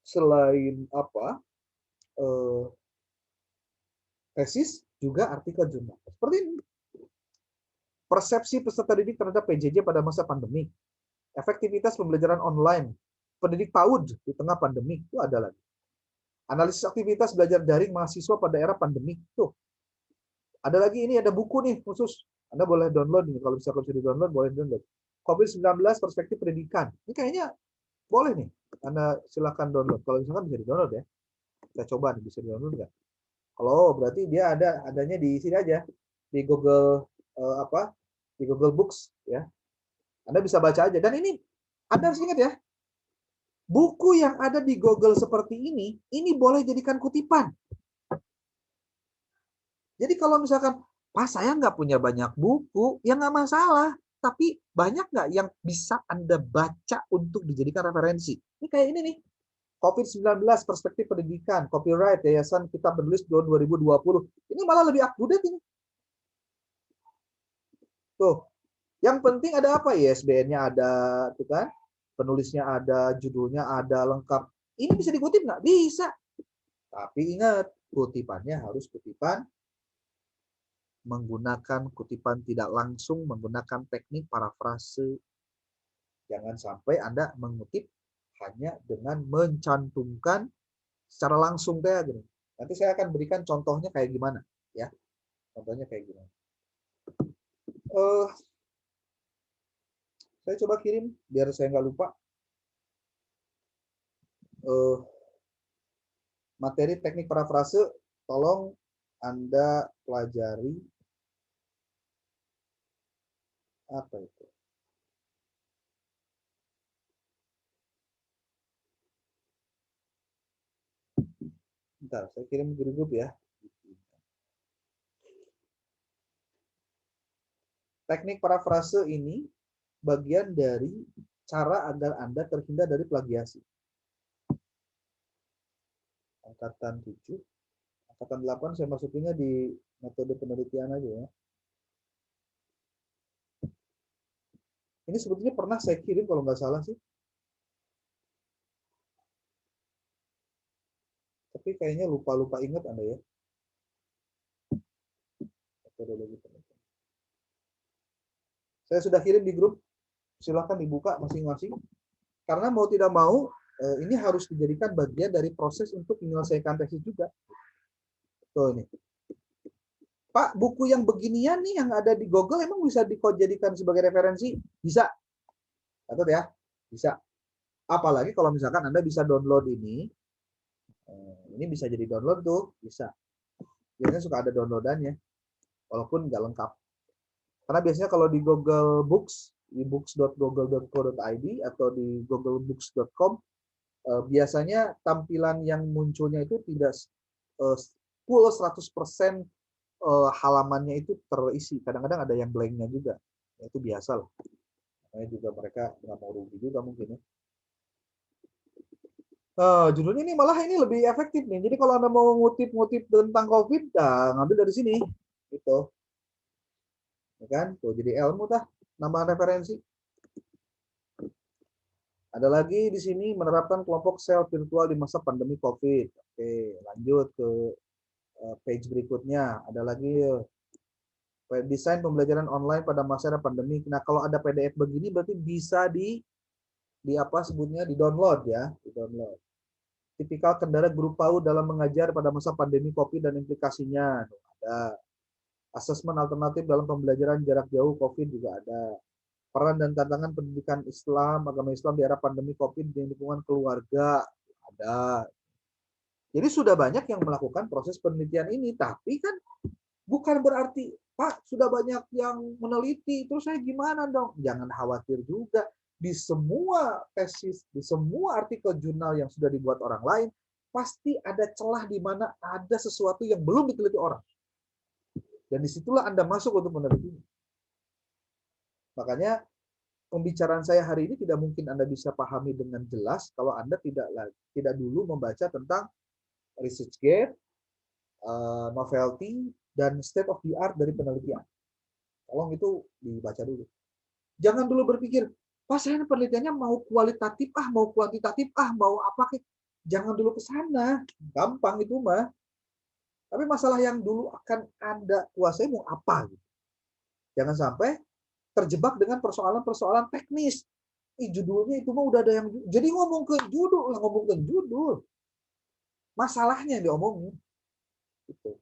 selain tesis, juga artikel jurnal. Seperti ini. Persepsi peserta didik terhadap PJJ pada masa pandemi. Efektivitas pembelajaran online. Pendidik PAUD di tengah pandemi. Itu ada lagi. Analisis aktivitas belajar daring mahasiswa pada era pandemi. Tuh. Ada lagi ini, ada buku nih khusus. Anda boleh download nih. Kalau misalkan bisa di-download, boleh download. COVID-19 perspektif pendidikan. Ini kayaknya boleh nih. Anda silakan download. Kalau misalkan bisa di-download ya. Kita coba nih, bisa di-download nggak? Kalau berarti dia adanya di sini aja. Di Google di Google Books ya. Anda bisa baca aja. Dan ini Anda harus ingat ya. Buku yang ada di Google seperti ini boleh jadikan kutipan. Jadi kalau misalkan, Pak saya nggak punya banyak buku, ya nggak masalah. Tapi banyak nggak yang bisa Anda baca untuk dijadikan referensi? Ini kayak ini nih. COVID-19 perspektif pendidikan, copyright Yayasan Kitab Menulis tahun 2020. Ini malah lebih up to date ini. Tuh. Yang penting ada apa? ISBN-nya ada, tuh kan? Penulisnya ada, judulnya ada, lengkap. Ini bisa dikutip nggak? Bisa. Tapi ingat, kutipannya harus kutipan menggunakan kutipan tidak langsung, menggunakan teknik parafrase. Jangan sampai Anda mengutip hanya dengan mencantumkan secara langsung kayak gini. Nanti saya akan berikan contohnya kayak gimana, ya. Contohnya kayak gimana. Saya coba kirim biar saya nggak lupa. Materi teknik parafrase, tolong Anda pelajari apa itu. Bentar, saya kirim ke grup ya. Teknik parafrase ini bagian dari cara agar Anda terhindar dari plagiasi. Angkatan 7, angkatan 8 saya masukinnya di metode penelitian aja ya. Ini sebetulnya pernah saya kirim kalau nggak salah sih. Tapi kayaknya lupa ingat Anda ya. Metodologi penelitian. Saya sudah kirim di grup. Silakan dibuka masing-masing. Karena mau tidak mau, ini harus dijadikan bagian dari proses untuk menyelesaikan tesis juga. Tuh ini. Pak, buku yang beginian nih yang ada di Google emang bisa dijadikan sebagai referensi? Bisa. Catat ya, bisa. Apalagi kalau misalkan Anda bisa download ini bisa jadi download tuh, bisa. Biasanya suka ada downloadannya, walaupun nggak lengkap. Karena biasanya kalau di Google Books, di books.google.co.id atau di googlebooks.com, biasanya tampilan yang munculnya itu tidak full 100% halamannya itu terisi. Kadang-kadang ada yang blanknya juga. Itu biasa lah. Makanya juga mereka nggak mau rugi juga mungkin ya. Judulnya ini malah ini lebih efektif nih. Jadi kalau Anda mau ngutip-ngutip tentang COVID, ngambil dari sini. Gitu. Ya kan? Tuh, jadi ilmu dah. Nambah referensi. Ada lagi di sini menerapkan kelompok sel virtual di masa pandemi COVID. Oke, lanjut ke page berikutnya. Ada lagi desain pembelajaran online pada masa pandemi. Nah, kalau ada PDF begini berarti bisa di apa sebutnya di-download ya, di-download. Tipikal kendala guru PAUD dalam mengajar pada masa pandemi COVID dan implikasinya. Ada. Asesmen alternatif dalam pembelajaran jarak jauh COVID juga ada. Peran dan tantangan pendidikan Islam, agama Islam di era pandemi COVID di lingkungan keluarga ada. Jadi sudah banyak yang melakukan proses penelitian ini, tapi kan bukan berarti Pak sudah banyak yang meneliti, terus saya gimana dong? Jangan khawatir juga. Di semua tesis, di semua artikel jurnal yang sudah dibuat orang lain, pasti ada celah di mana ada sesuatu yang belum diteliti orang. Dan disitulah Anda masuk untuk menelitinya. Makanya pembicaraan saya hari ini tidak mungkin Anda bisa pahami dengan jelas kalau Anda tidak dulu membaca tentang ResearchGate, novelty, dan state of the art dari penelitian. Tolong itu dibaca dulu. Jangan dulu berpikir, Pak saya penelitiannya mau kualitatif, mau kuantitatif, mau apa. Jangan dulu ke sana. Gampang itu mah. Tapi masalah yang dulu akan Anda kuasai mau apa. Jangan sampai terjebak dengan persoalan-persoalan teknis. Judulnya itu mah udah ada yang jadi ngomong ke judul. Masalahnya yang diomongin. Gitu.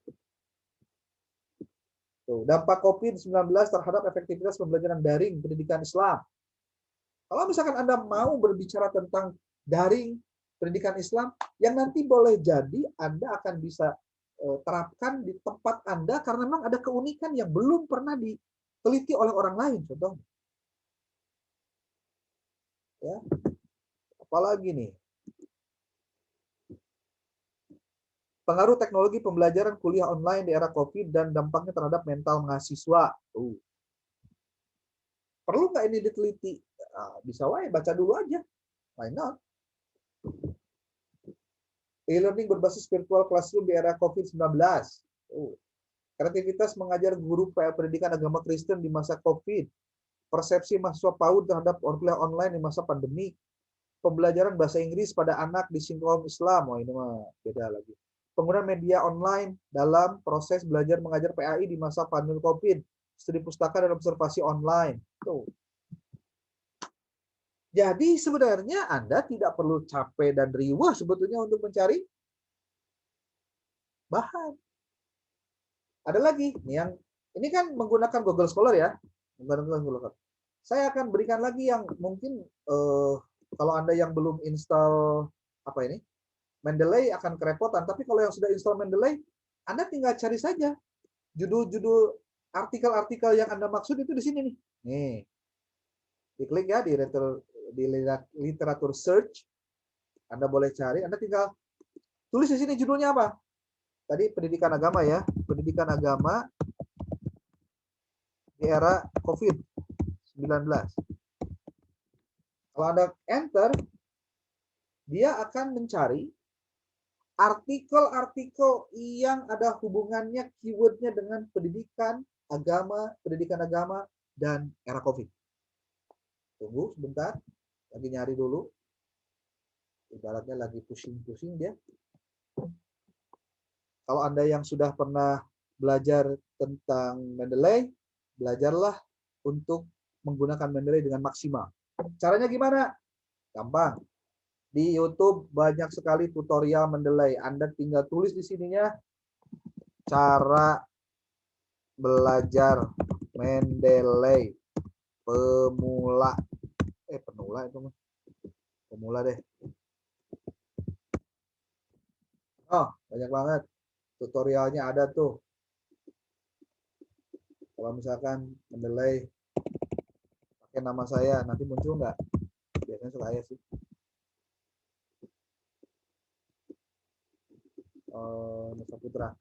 Tuh, dampak COVID-19 terhadap efektivitas pembelajaran daring pendidikan Islam. Kalau misalkan Anda mau berbicara tentang daring pendidikan Islam, yang nanti boleh jadi Anda akan bisa terapkan di tempat Anda karena memang ada keunikan yang belum pernah diteliti oleh orang lain, contohnya. Ya. Apalagi nih? Pengaruh teknologi pembelajaran kuliah online di era COVID dan dampaknya terhadap mental mahasiswa. Perlu nggak ini diteliti? Bisa wae, baca dulu aja. Why not? E-learning berbasis virtual classroom di era COVID-19. Kreativitas mengajar guru pendidikan agama Kristen di masa COVID. Persepsi mahasiswa PAUD terhadap kuliah online di masa pandemi. Pembelajaran bahasa Inggris pada anak di sinkron Islam. Ini mah beda lagi. Penggunaan media online dalam proses belajar mengajar PAI di masa pandemi COVID. Studi pustaka dan observasi online. Tuh. Jadi sebenarnya Anda tidak perlu capek dan riwah sebetulnya untuk mencari bahan. Ada lagi nih yang ini kan menggunakan Google Scholar ya. Saya akan berikan lagi yang mungkin kalau Anda yang belum install Mendeley akan kerepotan. Tapi kalau yang sudah install Mendeley, Anda tinggal cari saja judul-judul artikel-artikel yang Anda maksud itu di sini nih. Nih, diklik ya di literatur search. Anda boleh cari. Anda tinggal tulis di sini judulnya apa. Tadi pendidikan agama ya, pendidikan agama di era COVID-19. Kalau Anda enter, dia akan mencari artikel-artikel yang ada hubungannya keywordnya dengan pendidikan agama, dan era COVID. Tunggu sebentar, lagi nyari dulu. Ibaratnya lagi pusing-pusing dia. Kalau Anda yang sudah pernah belajar tentang Mendeley, belajarlah untuk menggunakan Mendeley dengan maksimal. Caranya gimana? Gampang. Di YouTube banyak sekali tutorial Mendeley. Anda tinggal tulis di sininya cara belajar Mendeley pemula. Pemula itu mah. Pemula deh. Oh, banyak banget. Tutorialnya ada tuh. Kalau misalkan Mendeley pakai nama saya, nanti muncul nggak? Biasanya suka saya sih. Nusa Putra.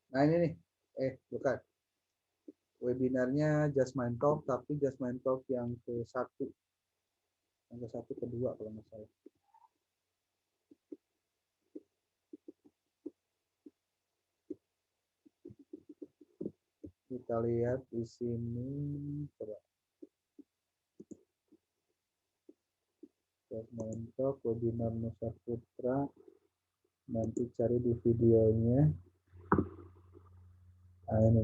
Nah ini nih, bukan. Webinarnya Just Mind Talk, tapi Just Mind Talk yang ke-1. Yang ke-1, kedua kalau nggak salah. Kita lihat di sini, coba. Just Mind Talk, webinar Nusa Putra. Nanti cari di videonya. Nah ini.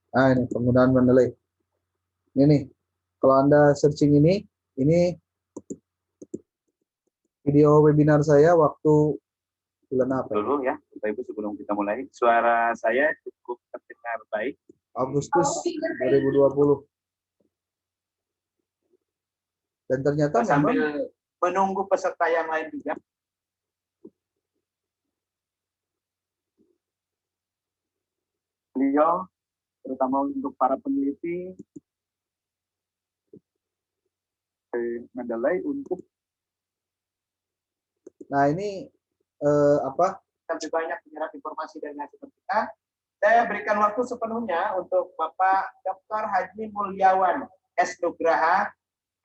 Nah ini penggunaan Mendeley. Ini nih, kalau Anda searching ini video webinar saya waktu bulan apa? Dulu ya, Bapak Ibu sebelum kita mulai, suara saya cukup terdengar baik. Agustus 2020. Dan ternyata sambil menunggu peserta yang lain juga. Beliau, terutama untuk para peneliti, Mendeley untuk. Nah ini Lebih banyak menyerap informasi dari hasil kita. Saya berikan waktu sepenuhnya untuk Bapak Dr. Haji Mulyawan S. Nugraha,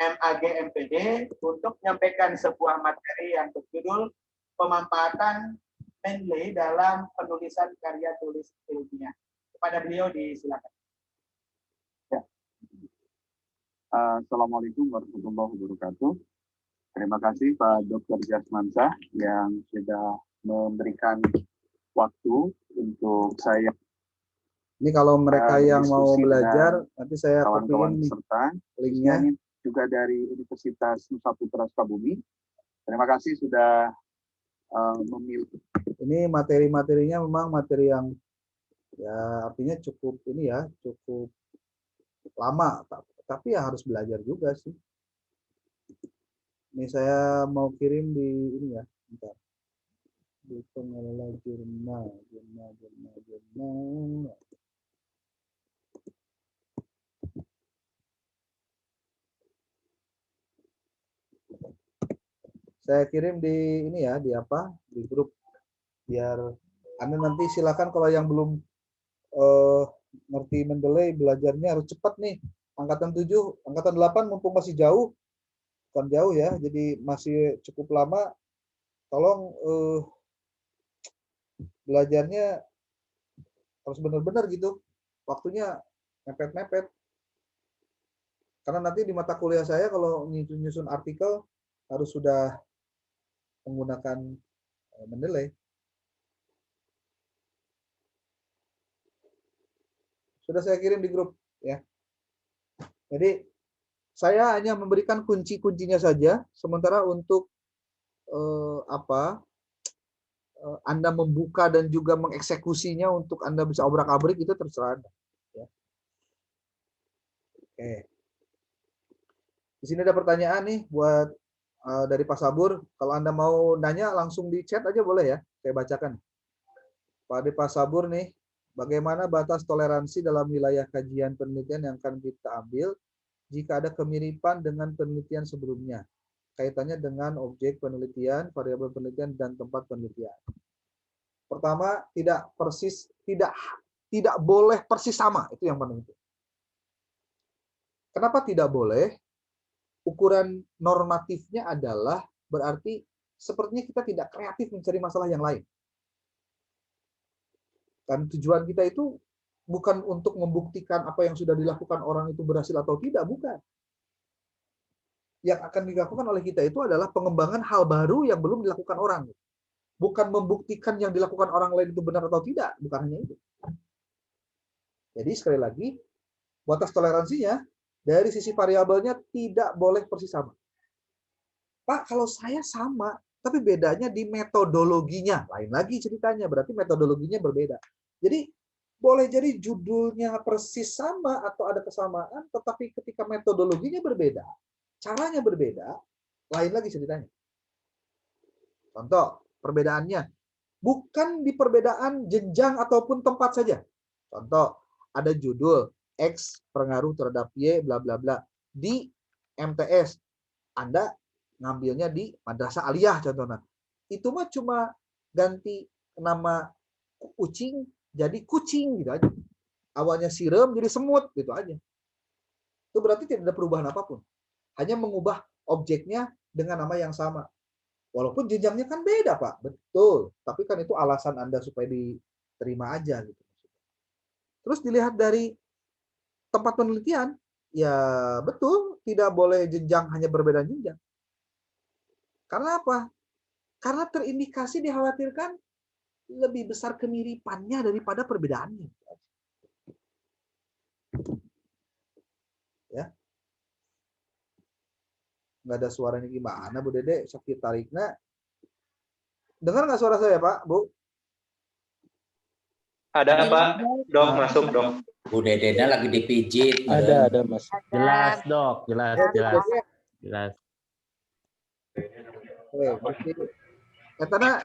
MAG MPD, untuk menyampaikan sebuah materi yang berjudul pemanfaatan Mendeley dalam penulisan karya tulis ilmiah. Kepada beliau disilakan. Ya. Assalamualaikum warahmatullahi wabarakatuh. Terima kasih Pak Dr. Jasmansyah yang sudah memberikan waktu untuk saya. Ini kalau mereka yang mau belajar, nanti saya kawan-kawan peserta, linknya. Ini juga dari Universitas Nusa Putra Sukabumi. Terima kasih sudah memilih. Ini materi-materinya memang materi yang ya artinya cukup ini ya, cukup lama, tapi ya harus belajar juga sih. Ini saya mau kirim di ini ya, bentar. Di pengelola jurnal. Saya kirim di ini ya, di grup, biar Anda nanti silakan kalau yang belum ngerti Mendeley, belajarnya harus cepat nih. Angkatan 7, angkatan 8 mumpung masih jauh, bukan jauh ya, jadi masih cukup lama. Tolong belajarnya harus benar-benar gitu, waktunya mepet-mepet. Karena nanti di mata kuliah saya kalau nyusun artikel harus sudah menggunakan Mendeley. Sudah saya kirim di grup ya. Jadi saya hanya memberikan kunci-kuncinya saja, sementara untuk Anda membuka dan juga mengeksekusinya untuk Anda bisa obrak-abrik itu terserah Anda. Ya. Oke. Di sini ada pertanyaan nih buat dari Pak Sabur. Kalau Anda mau nanya langsung di chat aja boleh ya, saya bacakan. Pak Sabur nih, bagaimana batas toleransi dalam wilayah kajian penelitian yang akan kita ambil jika ada kemiripan dengan penelitian sebelumnya? Kaitannya dengan objek penelitian, variabel penelitian, dan tempat penelitian. Pertama, tidak boleh persis sama, itu yang penting. Kenapa tidak boleh? Ukuran normatifnya adalah berarti sepertinya kita tidak kreatif mencari masalah yang lain. Dan tujuan kita itu bukan untuk membuktikan apa yang sudah dilakukan orang itu berhasil atau tidak, bukan. Yang akan dilakukan oleh kita itu adalah pengembangan hal baru yang belum dilakukan orang. bukan membuktikan yang dilakukan orang lain itu benar atau tidak, bukan hanya itu. Jadi sekali lagi, batas toleransinya dari sisi variabelnya tidak boleh persis sama. Pak, kalau saya sama, tapi bedanya di metodologinya. Lain lagi ceritanya, berarti metodologinya berbeda. Jadi boleh jadi judulnya persis sama atau ada kesamaan, tetapi ketika metodologinya berbeda, caranya berbeda, lain lagi ceritanya. Contoh, perbedaannya bukan di perbedaan jenjang ataupun tempat saja. Contoh, ada judul X pengaruh terhadap Y bla bla bla di MTS. Anda ngambilnya di Madrasah Aliyah contohnya. Itu mah cuma ganti nama kucing jadi kucing gitu aja. Awalnya siram jadi semut gitu aja. Itu berarti tidak ada perubahan apapun. Hanya mengubah objeknya dengan nama yang sama. Walaupun jenjangnya kan beda, Pak. Betul. Tapi kan itu alasan Anda supaya diterima aja gitu. Terus dilihat dari tempat penelitian, ya betul, tidak boleh jenjang hanya berbeda jenjang. Karena apa? Karena terindikasi dikhawatirkan lebih besar kemiripannya daripada perbedaannya. Ya. Nggak ada suaranya gimana, Bu Dede? Sakit tariknya. Dengar nggak suara saya, Pak, Bu? Ada Pak, Dok, masuk Dok. Bu Dedenya lagi dipijit. Ada Mas. Jelas, Dok. Jelas. Karena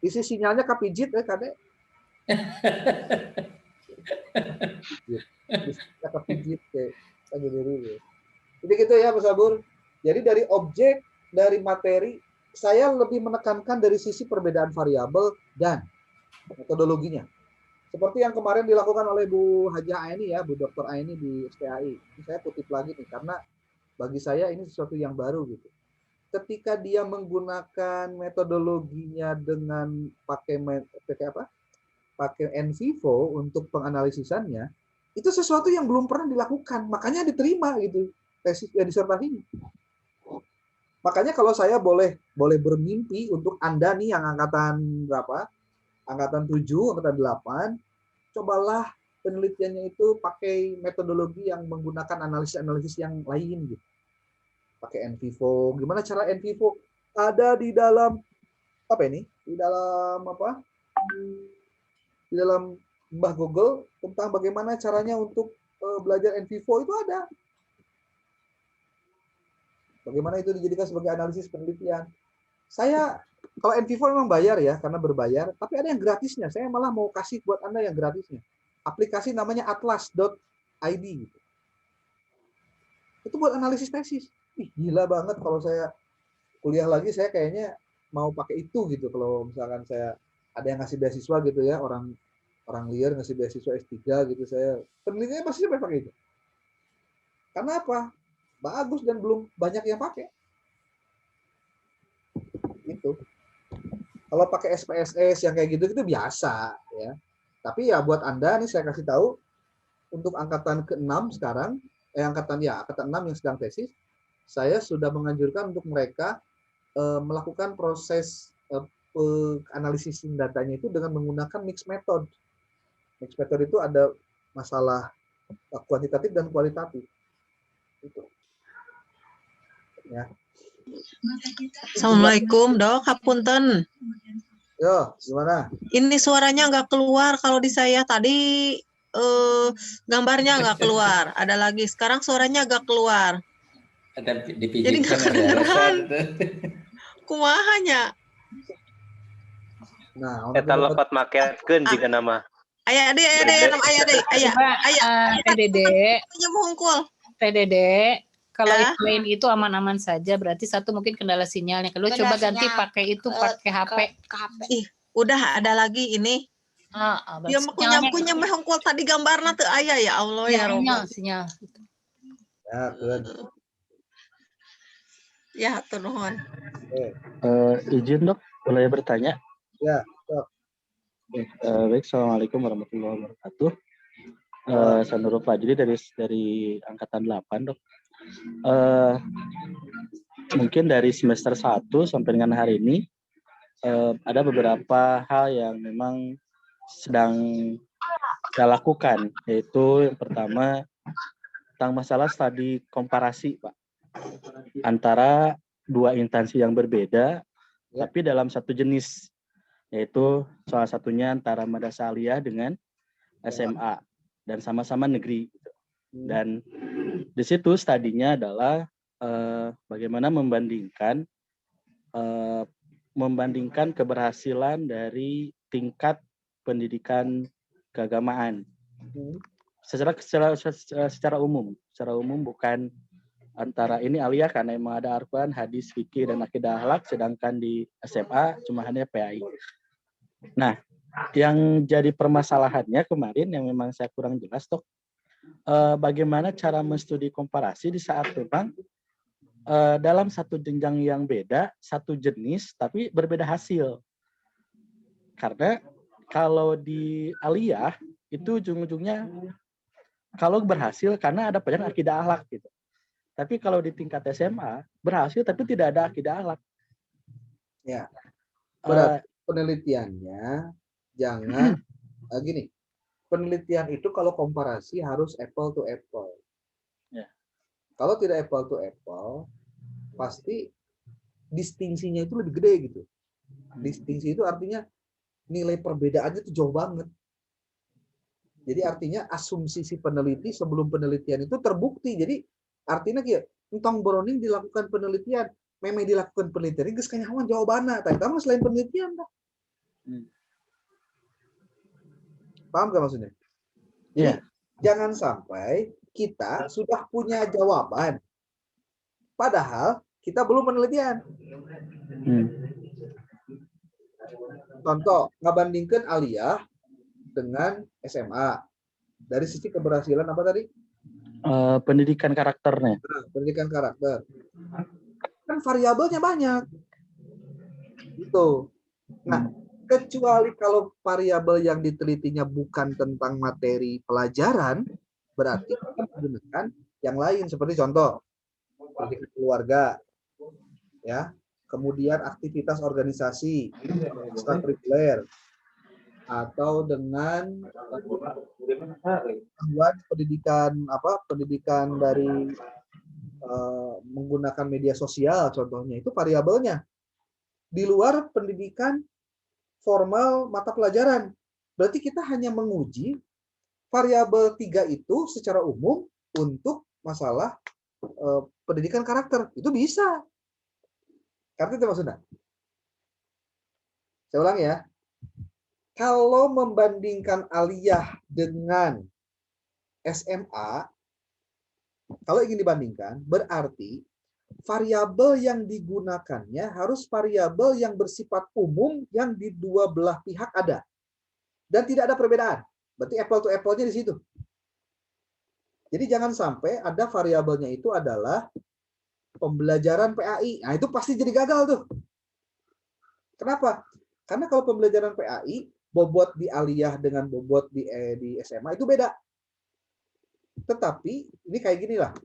isi sinyalnya kapijit ya, Kade. Kapijit kayak jadi gitu ya, Mas Abur. Jadi dari objek, dari materi, saya lebih menekankan dari sisi perbedaan variabel dan metodologinya. Seperti yang kemarin dilakukan oleh Bu Hajah Aini ya, Bu Dr. Aini di SPAI. Ini saya kutip lagi nih, karena bagi saya ini sesuatu yang baru gitu. Ketika dia menggunakan metodologinya dengan pakai NVivo untuk penganalisisannya, itu sesuatu yang belum pernah dilakukan, makanya diterima gitu tesis disertasinya. Makanya kalau saya boleh bermimpi untuk Anda nih yang angkatan berapa? Angkatan 7, angkatan 8, cobalah penelitiannya itu pakai metodologi yang menggunakan analisis yang lain gitu. Pakai NVivo. Gimana cara NVivo? Ada di dalam apa ini? Di dalam apa? Di dalam Mbah Google tentang bagaimana caranya untuk belajar NVivo itu ada. Bagaimana itu dijadikan sebagai analisis penelitian. Saya kalau NVivo memang bayar ya, karena berbayar, tapi ada yang gratisnya. Saya malah mau kasih buat Anda yang gratisnya. Aplikasi namanya atlas.id gitu. Itu buat analisis tesis. Gila banget kalau saya kuliah lagi, saya kayaknya mau pakai itu gitu. Kalau misalkan saya ada yang ngasih beasiswa gitu ya, orang liar ngasih beasiswa S3 gitu, saya penelitiannya pasti saya pakai itu. Karena apa? Bagus dan belum banyak yang pakai. Itu. Kalau pakai SPSS yang kayak gitu itu biasa ya. Tapi ya buat Anda nih saya kasih tahu untuk angkatan ke-6 sekarang, angkatan 6 yang sedang tesis, saya sudah menganjurkan untuk mereka melakukan proses analisis datanya itu dengan menggunakan mixed method. Mixed method itu ada masalah kuantitatif dan kualitatif. Itu. Ya. Assalamualaikum, Dok. Hapunten. Yo, gimana? Ini suaranya nggak keluar kalau di saya tadi gambarnya nggak keluar. Ada lagi. Sekarang suaranya agak keluar. Jadi nggak kedengeran. Kumahanya. Nah, Eta lepat makeatkeun jika nama. Ayah TDD. Hungkul. TDD. Kalau yang lain itu aman-aman saja, berarti satu mungkin kendala sinyal. Yang kedua coba ganti pakai itu pakai HP. Ih, udah ada lagi ini. Dia kunyam hongkol tadi gambarnya tuh ayah ya Allah ya Rob. Sinyal. Ya, tuan. Ya, tuh nuhun. Izin Dok, boleh bertanya? Ya, Dok. Baik, Assalamualaikum warahmatullahi wabarakatuh. Saya Nurul Fajri dari angkatan 8, Dok. Mungkin dari semester 1 sampai dengan hari ini ada beberapa hal yang memang sedang saya lakukan, yaitu yang pertama tentang masalah studi komparasi, Pak, antara dua instansi yang berbeda, tapi dalam satu jenis, yaitu salah satunya antara madrasah aliyah dengan SMA, dan sama-sama negeri. Dan di situ studinya adalah bagaimana membandingkan keberhasilan dari tingkat pendidikan keagamaan secara umum, bukan antara ini aliyah karena memang ada Al-Quran, hadis, fikih, dan akidah akhlak, sedangkan di SMA cuma hanya PAI. Nah, yang jadi permasalahannya kemarin yang memang saya kurang jelas, Dok, bagaimana cara menstudi komparasi di saat memang dalam satu jenjang yang beda, satu jenis, tapi berbeda hasil. Karena kalau di aliyah, itu ujung-ujungnya kalau berhasil karena ada pelajaran akidah akhlak gitu. Tapi kalau di tingkat SMA, berhasil tapi tidak ada akidah akhlak. Ya, berarti penelitiannya jangan gini. Penelitian itu kalau komparasi harus apple to apple. Ya. Kalau tidak apple to apple, pasti distingsinya itu lebih gede gitu. Distingsi itu artinya nilai perbedaannya itu jauh banget. Jadi artinya asumsi si peneliti sebelum penelitian itu terbukti. Jadi artinya kayak entong Browning dilakukan penelitian, memang dilakukan penelitian, geus kanyawan jawabanna. Tapi kamu selain penelitian, Pak. Paham gak maksudnya? Jadi, jangan sampai kita sudah punya jawaban, padahal kita belum penelitian. Contoh, ngebandingkan aliyah dengan SMA. Dari sisi keberhasilan apa tadi? Pendidikan karakternya. Nah, pendidikan karakter. Kan variabelnya banyak. Gitu. Nah, kecuali kalau variabel yang ditelitinya bukan tentang materi pelajaran, berarti kita menggunakan yang lain, seperti contoh pendidikan keluarga, ya, kemudian aktivitas organisasi, ekstrakurikuler, atau dengan pendidikan dari menggunakan media sosial, contohnya itu variabelnya di luar pendidikan formal mata pelajaran. Berarti kita hanya menguji variabel 3 itu secara umum untuk masalah pendidikan karakter. Itu bisa. Karena itu maksudnya. Saya ulang ya. Kalau membandingkan aliyah dengan SMA, kalau ingin dibandingkan, berarti variabel yang digunakannya harus variabel yang bersifat umum yang di dua belah pihak ada. Dan tidak ada perbedaan. Berarti apple to apple-nya di situ. Jadi jangan sampai ada variabelnya itu adalah pembelajaran PAI. Nah, itu pasti jadi gagal tuh. Kenapa? Karena kalau pembelajaran PAI, bobot di aliyah dengan bobot di SMA itu beda. Tetapi ini kayak gini lah.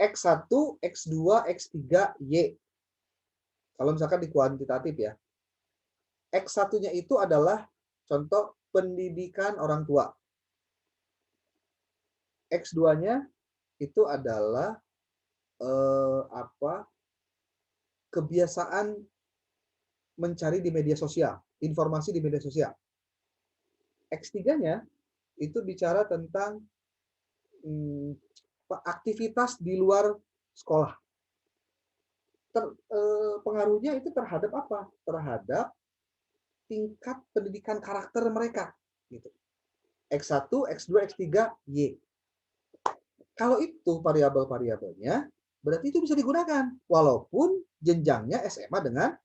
X1, X2, X3, Y. Kalau misalkan di kuantitatif ya. X1-nya itu adalah contoh pendidikan orang tua. X2-nya itu adalah kebiasaan mencari di media sosial, informasi di media sosial. X3-nya itu bicara tentang aktivitas di luar sekolah. Pengaruhnya itu terhadap apa? Terhadap tingkat pendidikan karakter mereka. Gitu. X1, X2, X3, Y. Kalau itu variabel-variabelnya, berarti itu bisa digunakan. Walaupun jenjangnya SMA dengan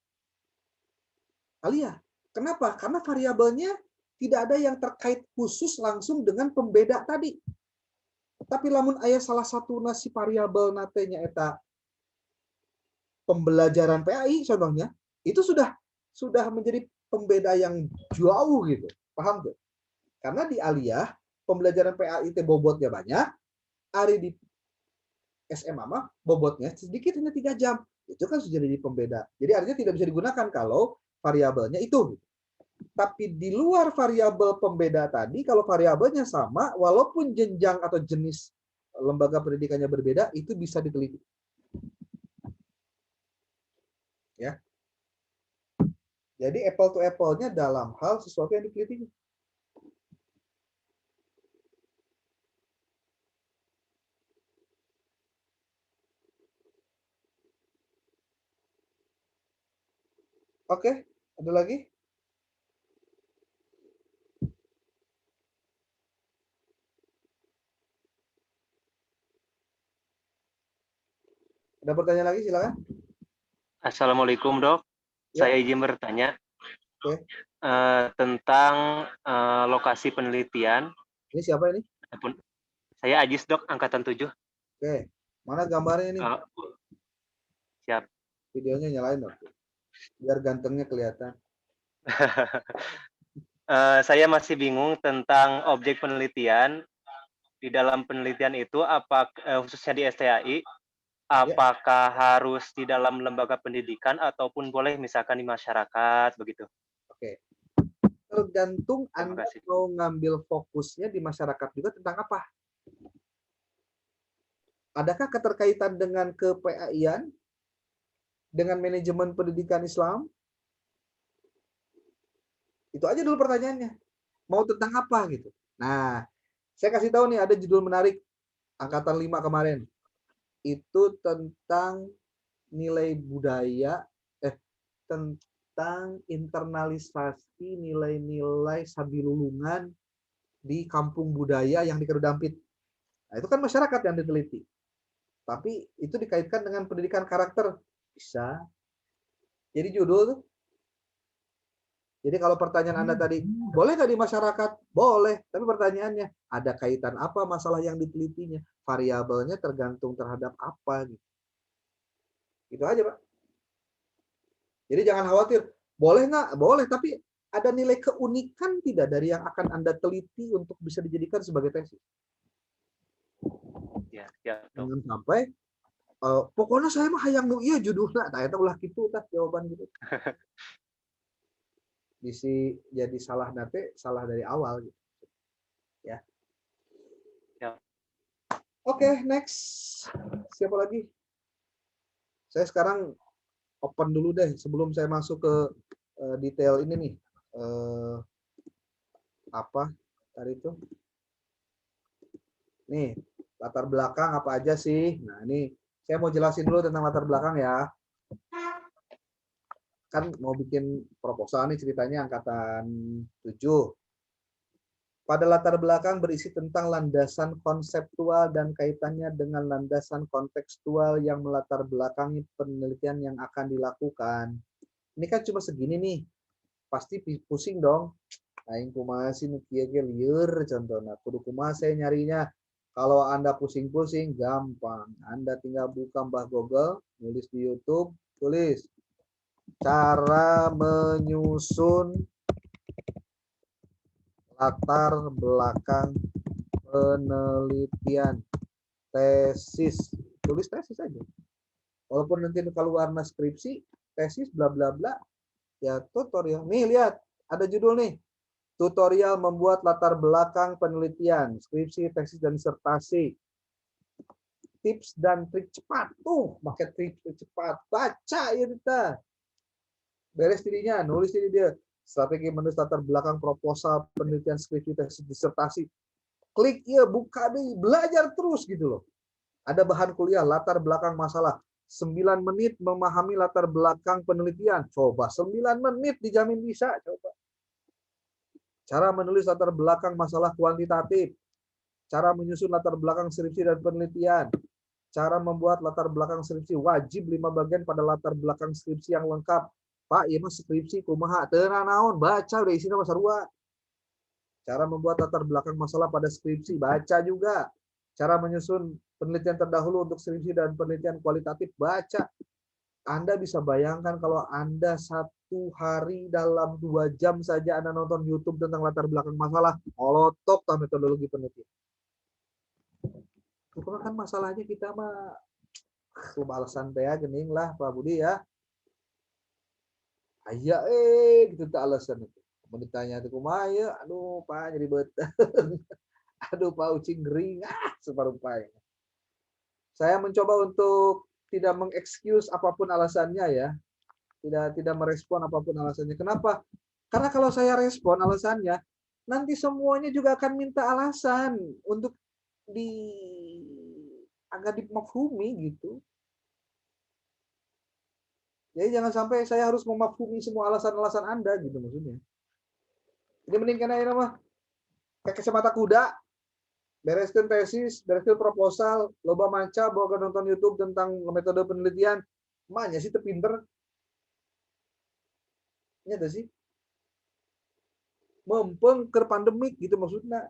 aliyah. Kenapa? Karena variabelnya tidak ada yang terkait khusus langsung dengan pembeda tadi. Tapi lamun ayah salah satu nasi variabel natenya eta pembelajaran PAI contohnya, itu sudah menjadi pembeda yang jauh gitu. Paham tuh? Karena di aliyah pembelajaran PAI itu bobotnya banyak, ari di SMA mah bobotnya sedikit, hanya 3 jam. Itu kan sudah jadi pembeda. Jadi artinya tidak bisa digunakan kalau variabelnya itu. Tapi di luar variabel pembeda tadi, kalau variabelnya sama, walaupun jenjang atau jenis lembaga pendidikannya berbeda, itu bisa diteliti. Ya. Jadi apple to apple-nya dalam hal sesuatu yang diteliti. Oke, ada lagi? Ada pertanyaan lagi, silakan. Assalamualaikum, Dok. Ya. Saya izin bertanya tentang lokasi penelitian. Ini siapa ini? Saya Ajis, Dok, angkatan 7. Oke, mana gambarnya ini? Siap. Videonya nyalain dong, biar gantengnya kelihatan. Saya masih bingung tentang objek penelitian. Di dalam penelitian itu, khususnya di STAI, apakah harus di dalam lembaga pendidikan ataupun boleh misalkan di masyarakat begitu? Oke. Tergantung Anda mau ngambil fokusnya di masyarakat juga tentang apa. Adakah keterkaitan dengan ke-PAI-an? Dengan manajemen pendidikan Islam? Itu aja dulu pertanyaannya. Mau tentang apa gitu. Nah, saya kasih tahu nih, ada judul menarik angkatan 5 kemarin. Itu tentang nilai budaya, tentang internalisasi nilai-nilai sabilulungan di kampung budaya yang di Kerudampit. Nah, itu kan masyarakat yang diteliti. Tapi itu dikaitkan dengan pendidikan karakter. Bisa. Jadi judul tuh. Jadi kalau pertanyaan Anda tadi, boleh nggak di masyarakat? Boleh. Tapi pertanyaannya, ada kaitan apa masalah yang ditelitinya? Variabelnya tergantung terhadap apa? Gitu. Itu aja, Pak. Jadi jangan khawatir. Boleh nggak? Boleh. Tapi ada nilai keunikan tidak dari yang akan Anda teliti untuk bisa dijadikan sebagai tesis? Ya, jangan sampai, pokoknya saya mah hayang nu iya judulnya. Nah, itu ulah gitu, jawaban gitu. Jadi salah nate, salah dari awal gitu. Ya. Oke, next. Siapa lagi? Saya sekarang open dulu deh sebelum saya masuk ke detail ini nih. Apa tadi itu? Nih, latar belakang apa aja sih? Nah, ini saya mau jelasin dulu tentang latar belakang ya. Kan mau bikin proposal nih ceritanya angkatan 7. Pada latar belakang berisi tentang landasan konseptual dan kaitannya dengan landasan kontekstual yang melatar belakangi penelitian yang akan dilakukan. Ini kan cuma segini nih. Pasti pusing dong. Aing kumaha sih nu kieu ge lieur contohna. Kudu kumaha saya nyarinya. Kalau Anda pusing-pusing gampang. Anda tinggal buka Mbah Google, nulis di YouTube, tulis cara menyusun latar belakang penelitian tesis. Tulis tesis aja. Walaupun nanti keluar skripsi, tesis, bla bla bla, ya tutorial. Nih lihat, ada judul nih. Tutorial membuat latar belakang penelitian, skripsi, tesis, dan disertasi. Tips dan trik cepat. Tuh, pakai trik cepat. Baca ya kita. Beres dirinya, nulis diri dia. Strategi menulis latar belakang proposal, penelitian, skripsi, tesis, disertasi. Klik ya, buka deh, belajar terus gitu loh. Ada bahan kuliah, latar belakang masalah. 9 menit memahami latar belakang penelitian. Coba 9 menit dijamin bisa. Coba. Cara menulis latar belakang masalah kuantitatif. Cara menyusun latar belakang skripsi dan penelitian. Cara membuat latar belakang skripsi. Wajib 5 bagian pada latar belakang skripsi yang lengkap. Pak, iya mah skripsi kumaha teu naon, baca udah isinya mah sarua. Cara membuat latar belakang masalah pada skripsi, baca juga. Cara menyusun penelitian terdahulu untuk skripsi dan penelitian kualitatif, baca. Anda bisa bayangkan kalau Anda 1 hari dalam 2 jam saja Anda nonton YouTube tentang latar belakang masalah, molotok metodologi penelitian. Cuma kan masalahnya kita mah alasan teh gening lah Pak Budi ya. Aya gitu tak alasan itu. Mau ditanya tuh kumaha ya, aduh Pak jadi betah. Aduh Pak ucing gering, separuh pai. Saya mencoba untuk tidak mengexcuse apapun alasannya ya. Tidak merespon apapun alasannya. Kenapa? Karena kalau saya respon alasannya, nanti semuanya juga akan minta alasan untuk agak dimafhumi gitu. Jadi jangan sampai saya harus memafhumi semua alasan-alasan Anda gitu maksudnya. Jadi mending kena ini mah kayak kacamata kuda, bereskan tesis, bereskan proposal, loba maca, bawa nonton YouTube tentang metode penelitian. Makanya sih terpinter. Ini ada sih. Mempeng ke pandemik gitu maksudnya.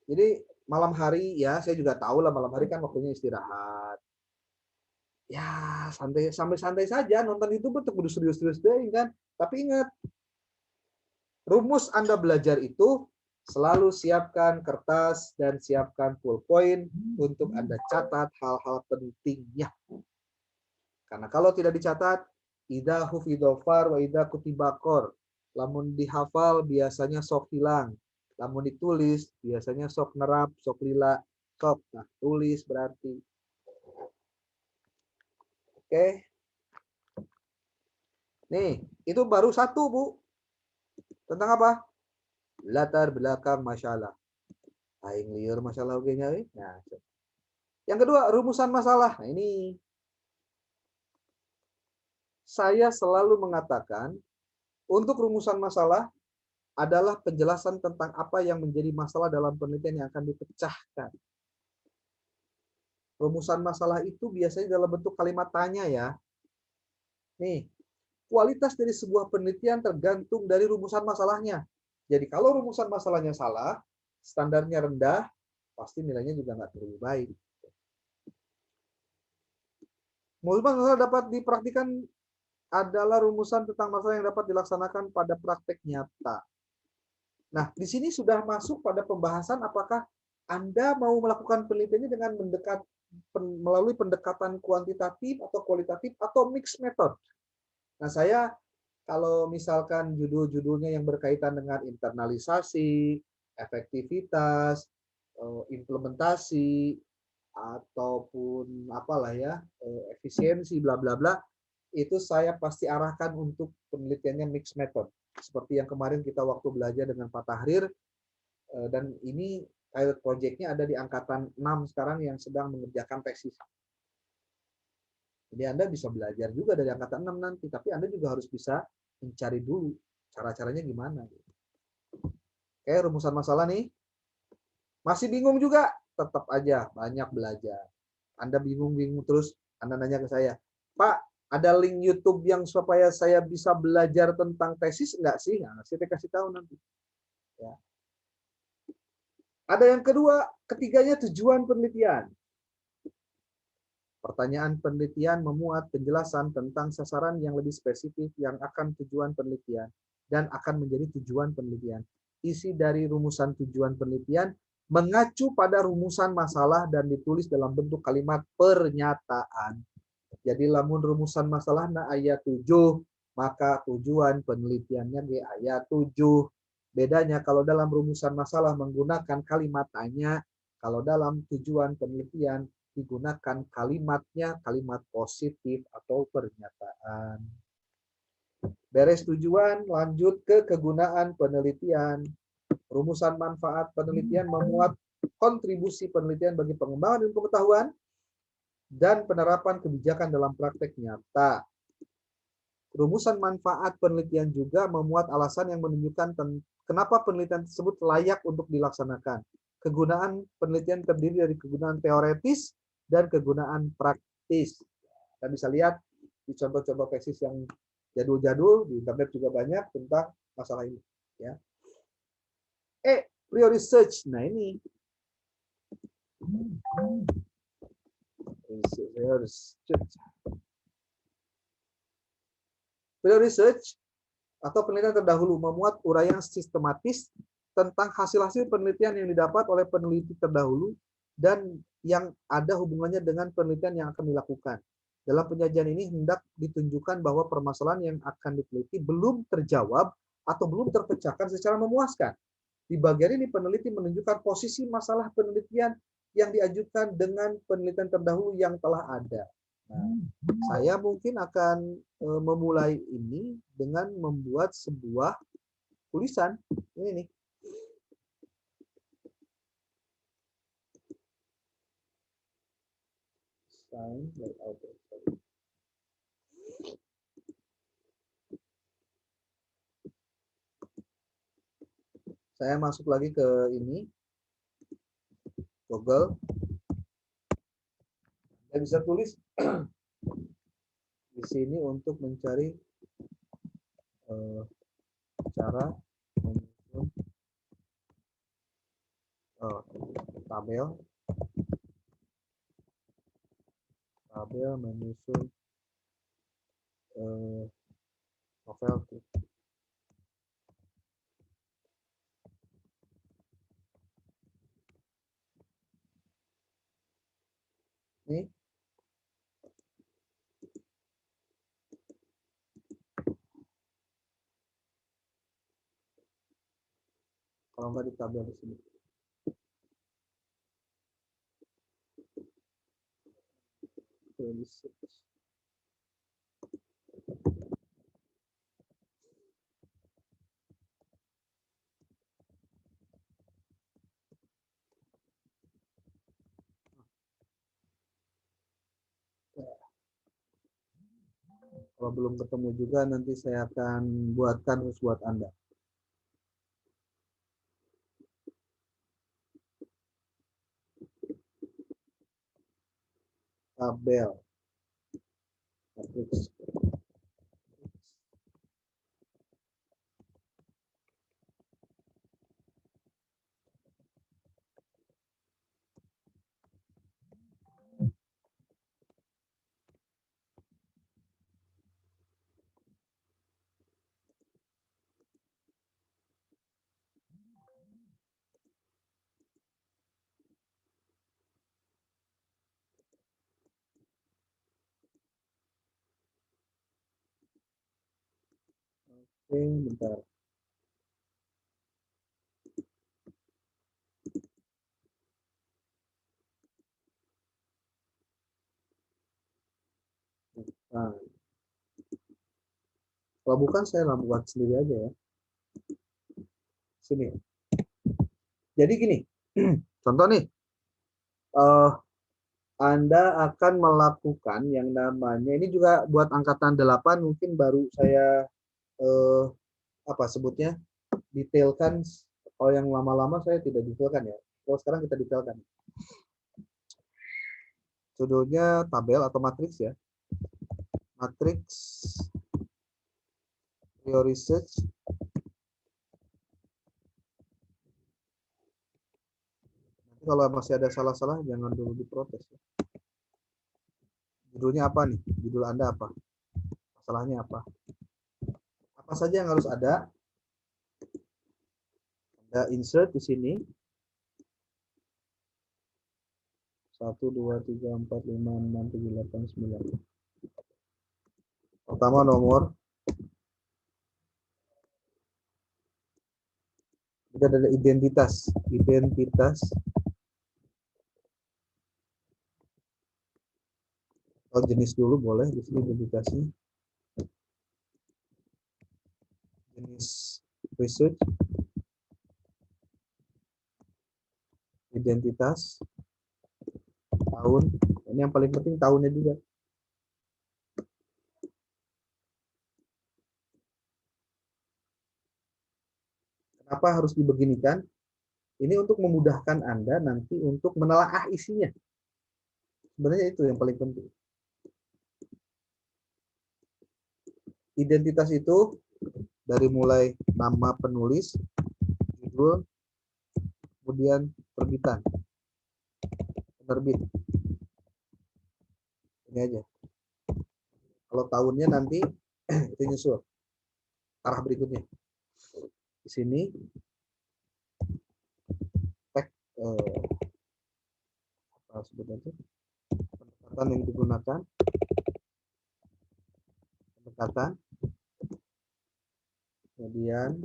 Jadi malam hari ya, saya juga tahu lah malam hari kan waktunya istirahat. Ya santai saja nonton YouTube untuk kudu serius-serius deh kan. Tapi ingat, rumus Anda belajar itu selalu siapkan kertas dan siapkan pulpoin untuk Anda catat hal-hal pentingnya. Karena kalau tidak dicatat, idza hufidhofar wa idza kutibakor. Lamun dihafal biasanya sok hilang. Lamun ditulis biasanya sok nerap, sok lila, sok. Nah, tulis berarti. Oke. Nih, itu baru satu, Bu. Tentang apa? Latar belakang masalah. Aing liur masalah oge nya. Nah, yang kedua, rumusan masalah. Nah, ini saya selalu mengatakan untuk rumusan masalah adalah penjelasan tentang apa yang menjadi masalah dalam penelitian yang akan dipecahkan. Rumusan masalah itu biasanya dalam bentuk kalimat tanya ya. Nih, kualitas dari sebuah penelitian tergantung dari rumusan masalahnya. Jadi kalau rumusan masalahnya salah, standarnya rendah, pasti nilainya juga nggak terlalu baik. Rumusan masalah dapat dipraktikkan adalah rumusan tentang masalah yang dapat dilaksanakan pada praktek nyata. Nah, di sini sudah masuk pada pembahasan apakah Anda mau melakukan penelitiannya dengan melalui pendekatan kuantitatif atau kualitatif atau mixed method. Nah, saya kalau misalkan judul-judulnya yang berkaitan dengan internalisasi, efektivitas, implementasi, ataupun apalah ya, efisiensi, bla bla bla, itu saya pasti arahkan untuk penelitiannya mixed method. Seperti yang kemarin kita waktu belajar dengan Pak Tahrir, dan ini pilot project-nya ada di angkatan 6 sekarang yang sedang mengerjakan tesis. Jadi Anda bisa belajar juga dari angkatan 6 nanti, tapi Anda juga harus bisa mencari dulu cara-caranya gimana. Oke, rumusan masalah nih. Masih bingung juga? Tetap aja banyak belajar. Anda bingung-bingung terus, Anda nanya ke saya, Pak, ada link YouTube yang supaya saya bisa belajar tentang tesis enggak sih? Nah, saya kasih tahu nanti. Ya. Ada yang kedua, ketiganya tujuan penelitian. Pertanyaan penelitian memuat penjelasan tentang sasaran yang lebih spesifik yang akan tujuan penelitian dan akan menjadi tujuan penelitian. Isi dari rumusan tujuan penelitian mengacu pada rumusan masalah dan ditulis dalam bentuk kalimat pernyataan. Jadi lamun rumusan masalah na ayat 7, maka tujuan penelitiannya di ayat 7. Bedanya kalau dalam rumusan masalah menggunakan kalimat tanya, kalau dalam tujuan penelitian digunakan kalimatnya kalimat positif atau pernyataan. Beres tujuan, lanjut ke kegunaan penelitian. Rumusan manfaat penelitian memuat kontribusi penelitian bagi pengembangan ilmu pengetahuan dan penerapan kebijakan dalam praktek nyata. Rumusan manfaat penelitian juga memuat alasan yang menunjukkan kenapa penelitian tersebut layak untuk dilaksanakan. Kegunaan penelitian terdiri dari kegunaan teoretis dan kegunaan praktis. Kita bisa lihat di contoh-contoh tesis yang jadul-jadul, di internet juga banyak tentang masalah ini. Ya. Prior research. Nah ini. Prior research atau penelitian terdahulu memuat uraian sistematis tentang hasil-hasil penelitian yang didapat oleh peneliti terdahulu dan yang ada hubungannya dengan penelitian yang akan dilakukan. Dalam penyajian ini hendak ditunjukkan bahwa permasalahan yang akan diteliti belum terjawab atau belum terpecahkan secara memuaskan. Di bagian ini peneliti menunjukkan posisi masalah penelitian yang diajukan dengan penelitian terdahulu yang telah ada. Nah, saya mungkin akan memulai ini dengan membuat sebuah tulisan. Ini nih. Saya masuk lagi ke ini, Google. Saya bisa tulis di sini untuk mencari cara menyusun tabel menyusun novel. Ini kalau nggak di tabel di sini. Kalau belum ketemu juga nanti saya akan buatkan khusus buat Anda. Tabel matriks. Oke, bentar. Nah, kalau bukan saya lah buat sendiri aja ya. Sini. Jadi gini, contoh nih, Anda akan melakukan yang namanya, ini juga buat angkatan 8 mungkin baru saya apa sebutnya, detailkan. Kalau yang lama-lama saya tidak detailkan ya. Kalau sekarang kita detailkan. Judulnya tabel atau matriks ya. Matriks Prio Research. Nanti kalau masih ada salah-salah jangan dulu diprotes ya. Judulnya apa nih? Judul Anda apa? Masalahnya apa? Apa saja yang harus ada? Ada insert di sini. 1, 2, 3, 4, 5, 6, 7, 8, 9. Pertama nomor. Kita ada identitas. Oh, jenis dulu boleh di sini identitasnya. Jenis research. Identitas. Tahun. Ini yang paling penting tahunnya juga. Kenapa harus dibeginikan? Ini untuk memudahkan Anda nanti untuk menelaah isinya. Sebenarnya itu yang paling penting. Identitas itu dari mulai nama penulis, judul, kemudian terbitan, penerbit. Ini aja. Kalau tahunnya nanti itu nyusul arah berikutnya. Di sini tag sebut aja. Pendekatan yang digunakan, pendekatan, kemudian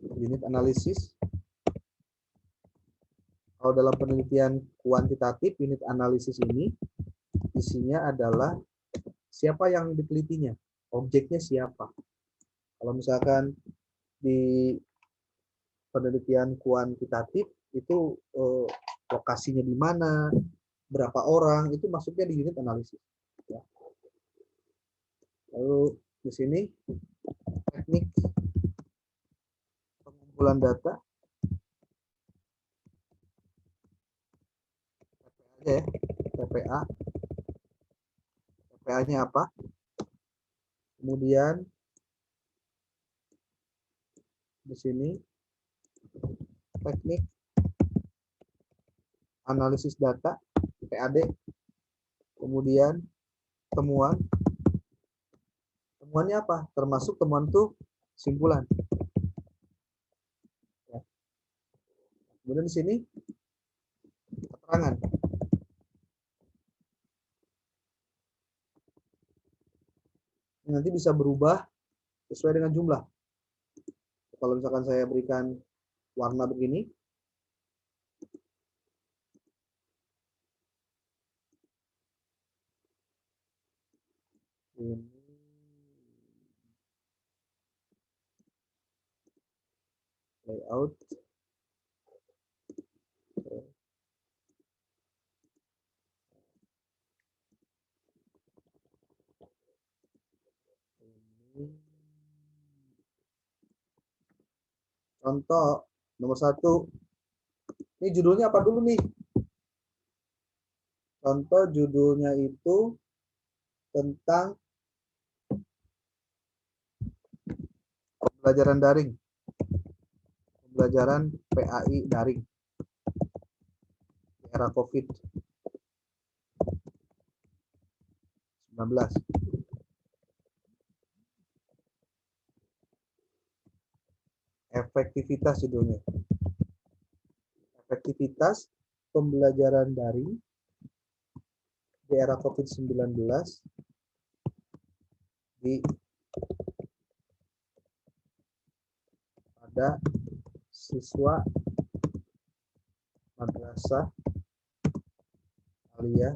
unit analisis. Kalau dalam penelitian kuantitatif, unit analisis ini isinya adalah siapa yang ditelitinya, objeknya siapa. Kalau misalkan di penelitian kuantitatif itu lokasinya di mana, berapa orang, itu masuknya di unit analisis. Ya. Lalu di sini teknik pengumpulan data. TPA aja ya, TPA. TPA-nya apa? Kemudian di sini teknik analisis data, PAD. Kemudian temuan. Temuannya apa? Termasuk temuan tuh simpulan. Ya. Kemudian di sini keterangan. Nanti bisa berubah sesuai dengan jumlah. Kalau misalkan saya berikan warna begini, ini layout, contoh nomor 1. Ini judulnya apa dulu nih? Contoh judulnya itu tentang pembelajaran daring. Pembelajaran PAI daring di era COVID-19. Efektivitas judulnya. Efektivitas pembelajaran daring di era COVID-19 pada siswa madrasah aliyah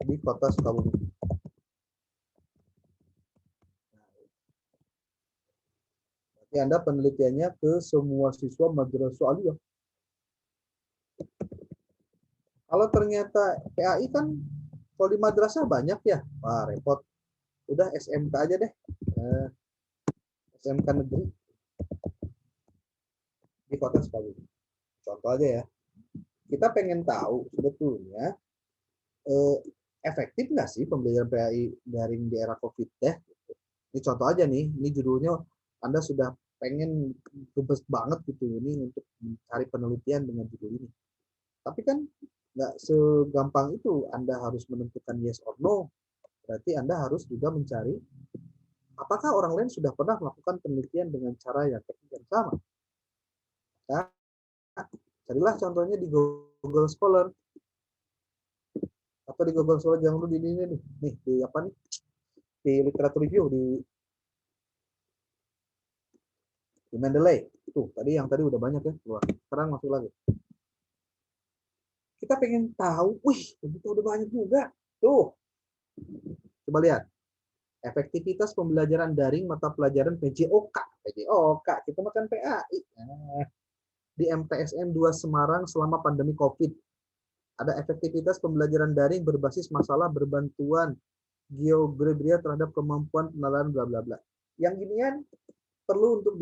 di kota Sukabumi. Berarti Anda penelitiannya ke semua siswa madrasah aliyah. Kalau ternyata PAI kan kalau di madrasah banyak ya, wah repot. Udah SMK aja deh, SMK negeri di kota Sukabumi. Contoh aja ya. Kita pengen tahu sebetulnya efektif nggak sih pembelajaran PAI daring di era COVID ya? Ini contoh aja nih, ini judulnya Anda sudah pengen gebes banget gitu ini untuk mencari penelitian dengan judul ini. Tapi kan nggak segampang itu Anda harus menentukan yes or no. Berarti Anda harus juga mencari apakah orang lain sudah pernah melakukan penelitian dengan cara yang teknik yang sama. Nah, carilah contohnya di Google Scholar atau di Google Scholar jangan dulu di ini nih di apa nih di literatur review di Mendeley tuh tadi udah banyak ya keluar. Sekarang masuk lagi. Kita pengen tahu, udah banyak juga. Tuh. Coba lihat. Efektivitas pembelajaran daring mata pelajaran PJOK. Kita makan PAI. Nah, di MTSN 2 Semarang selama pandemi COVID. Ada efektivitas pembelajaran daring berbasis masalah berbantuan geogebria terhadap kemampuan penalaran bla bla bla. Yang ginian perlu untuk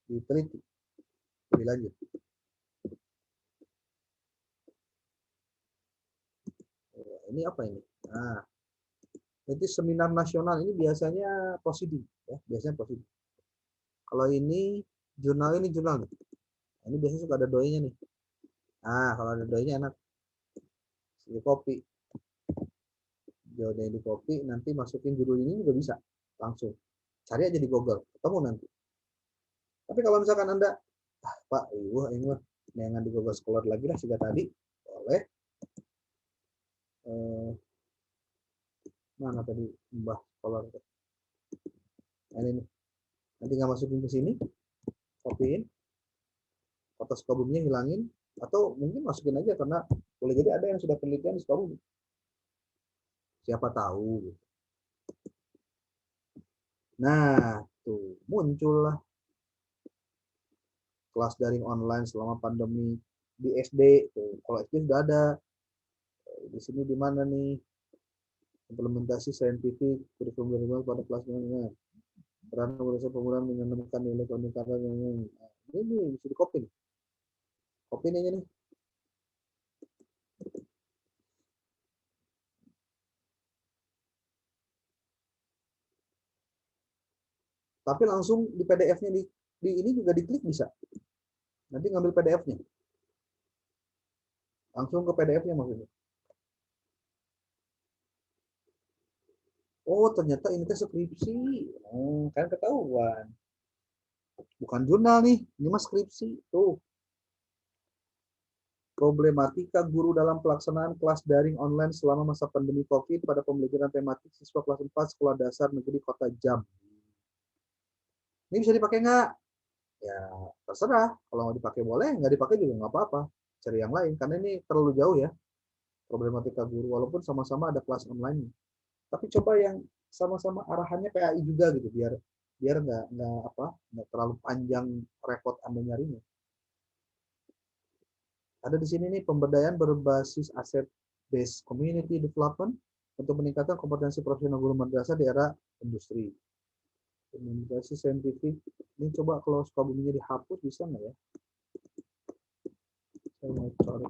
diteliti lebih lanjut. Ini apa ini? Nah, jadi seminar nasional ini biasanya positif, ya, biasanya positif. Kalau ini jurnal nih. Nah, ini biasanya suka ada doinya nih. Nah, kalau ada doinya enak. Di copy. Jauhnya di copy, nanti masukin judul ini juga bisa. Langsung. Cari aja di Google, ketemu nanti. Tapi kalau misalkan Anda Pak, ini jangan di Google Scholar lagi lah sudah tadi. Boleh. Mana tadi Mbah Scholar? Nah, ini nih. Nanti nggak masukin ke sini, copyin, foto Sukabumi hilangin, atau mungkin masukin aja karena boleh jadi ada yang sudah penelitian di Sukabumi. Siapa tahu. Nah, tuh muncullah kelas daring online selama pandemi di SD. Tuh. Kalau SD sudah ada. Di sini di mana nih? Implementasi saintifik kurikulum pada kelas menengah. Peran penggunaan menemukan nilai peningkatan ini bisa di copy. Copy aja nih. Tapi langsung di PDF-nya di ini juga diklik bisa. Nanti ngambil PDF-nya. Langsung ke PDF-nya maksudnya. Oh, ternyata ini skripsi. Oh, kan ketahuan. Bukan jurnal nih, ini mah skripsi. Tuh. Problematika guru dalam pelaksanaan kelas daring online selama masa pandemi COVID pada pembelajaran tematik siswa kelas 4 sekolah dasar negeri Kota Jambi. Ini bisa dipakai nggak? Ya, terserah. Kalau mau dipakai boleh, nggak dipakai juga nggak apa-apa. Cari yang lain, karena ini terlalu jauh ya. Problematika guru, walaupun sama-sama ada kelas online. Tapi coba yang sama-sama arahannya PAI juga gitu, biar nggak terlalu panjang repot Anda nyarinya. Ada di sini nih pemberdayaan berbasis aset based community development untuk meningkatkan kompetensi profesional guru madrasah di era industri. Komunikasi saintifik. Ini coba kalau Sukabuminya dihapus bisa nggak ya? Saya mau cari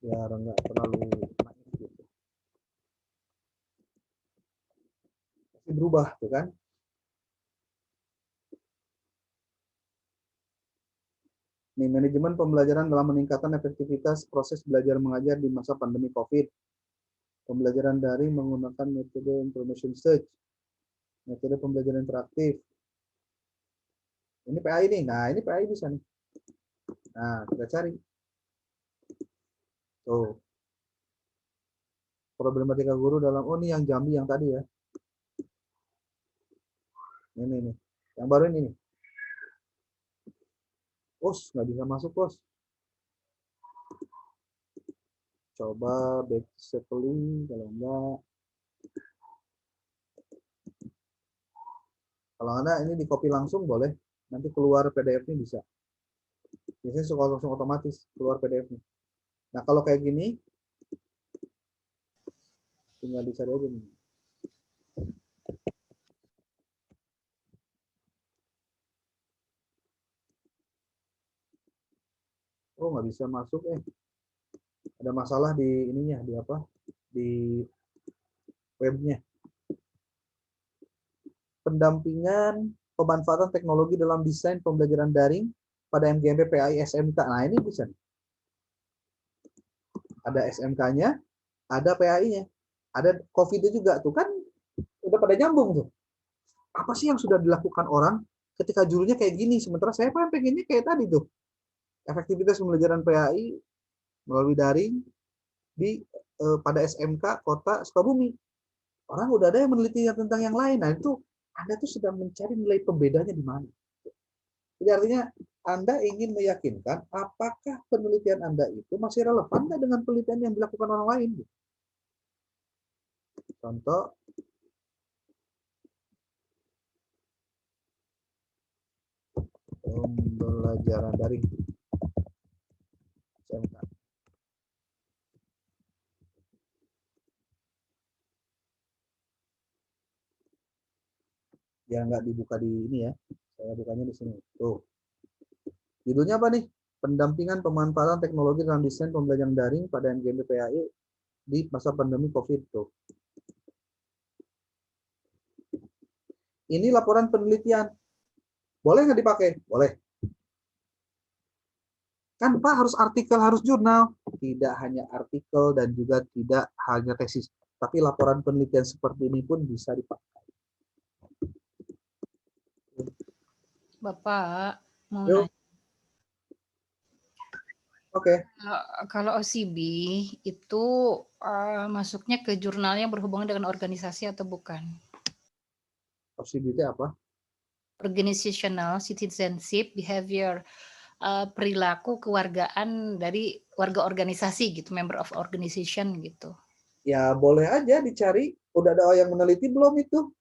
biar nggak terlalu naik gitu. Pasti berubah tuh kan? Nih, manajemen pembelajaran dalam meningkatkan efektivitas proses belajar mengajar di masa pandemi COVID. Pembelajaran daring menggunakan metode information search, metode pembelajaran interaktif. Ini PAI nih. Nah, ini PAI bisa nih. Nah, kita cari. Tuh. Problematika guru dalam, oh ini yang Jambi yang tadi ya. Ini nih. Yang baru ini nih. Nggak bisa masuk, bos. Coba back settling, kalau enggak. Kalau enggak, ini di copy langsung boleh. Nanti keluar PDF-nya bisa. Biasanya suka langsung otomatis keluar PDF-nya. Nah, kalau kayak gini, tinggal dicari aja nih. Oh, nggak bisa masuk, ada masalah di ininya, di apa? Di webnya. Pendampingan pemanfaatan teknologi dalam desain pembelajaran daring pada MGMP PAI SMK. Nah, ini bisa. Ada SMK-nya, ada PAI-nya. Ada COVID juga tuh kan udah pada nyambung tuh. Apa sih yang sudah dilakukan orang ketika judulnya kayak gini, sementara saya pengennya kayak tadi tuh. Efektivitas pembelajaran PAI melalui daring pada SMK Kota Sukabumi. Orang udah ada yang meneliti tentang yang lain. Nah, itu Anda tuh sedang mencari nilai pembedanya di mana. Jadi artinya Anda ingin meyakinkan apakah penelitian Anda itu masih relevan dengan penelitian yang dilakukan orang lain. Contoh, pembelajaran daring SMK. Ya nggak dibuka di ini ya, saya bukanya di sini. Tuh, judulnya apa nih? Pendampingan pemanfaatan teknologi dalam desain pembelajaran daring pada MGMP PAI di masa pandemi COVID. Tuh. Ini laporan penelitian. Boleh nggak dipakai? Boleh. Kan Pak harus artikel, harus jurnal. Tidak hanya artikel dan juga tidak hanya tesis. Tapi laporan penelitian seperti ini pun bisa dipakai. Bapak mau Yuk. nanya. Oke. Kalau OCB itu masuknya ke jurnal yang berhubungan dengan organisasi atau bukan? OCB itu apa? Organizational citizenship behavior, perilaku kewargaan dari warga organisasi gitu, member of organization gitu. Ya boleh aja dicari. Udah ada yang meneliti belum itu?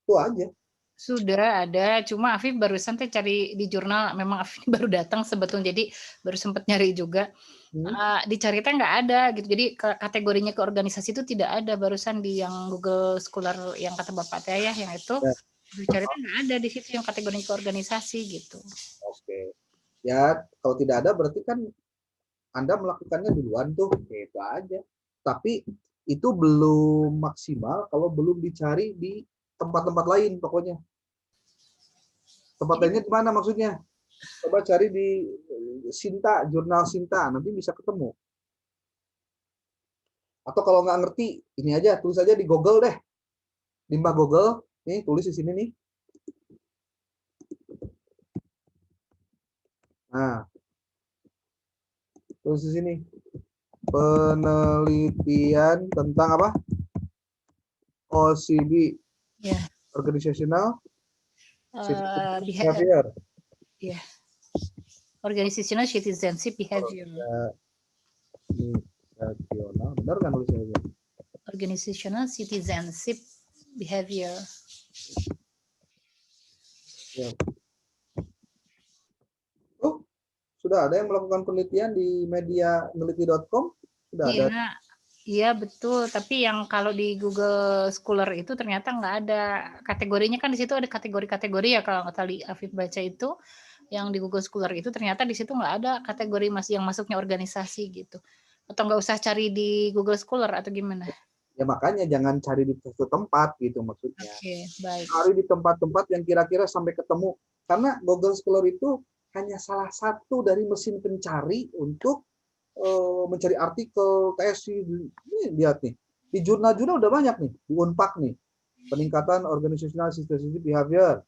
Itu aja. Sudah ada, cuma Afif barusan tuh cari di jurnal, memang Afif baru datang sebetulnya, jadi baru sempat nyari juga. Dicari teh nggak ada gitu, jadi kategorinya ke organisasi itu tidak ada, barusan di yang Google Scholar yang kata Bapak teh ya, yang itu dicari teh nggak ada di situ yang kategorinya ke organisasi gitu. Oke. Ya kalau tidak ada berarti kan Anda melakukannya duluan tuh, itu aja. Tapi itu belum maksimal kalau belum dicari di tempat-tempat lain pokoknya. Tempat lainnya di mana maksudnya? Coba cari di Sinta, jurnal Sinta, nanti bisa ketemu. Atau kalau nggak ngerti, ini aja, tulis aja di Google deh. Limbah Google, nih tulis di sini nih. Nah, tulis di sini. Penelitian tentang apa? OCB. Ya. Organizational behavior. Ya. Organizational citizenship behavior. Benar kan tulisnya? Organizational citizenship behavior. Ya. Oh, sudah ada yang melakukan penelitian di medianeliti.com? Sudah ada. Iya betul, tapi yang kalau di Google Scholar itu ternyata nggak ada kategorinya, kan di situ ada kategori-kategori ya, kalau tadi Afif baca itu yang di Google Scholar itu ternyata di situ nggak ada kategori yang masuknya organisasi gitu. Atau nggak usah cari di Google Scholar atau gimana? Ya makanya jangan cari di satu tempat gitu maksudnya. Oke, baik. Cari di tempat-tempat yang kira-kira sampai ketemu, karena Google Scholar itu hanya salah satu dari mesin pencari untuk mencari artikel, tesis. Nih, lihat nih. Di jurnal-jurnal udah banyak nih, di Unpad nih. Peningkatan organizational citizenship behavior.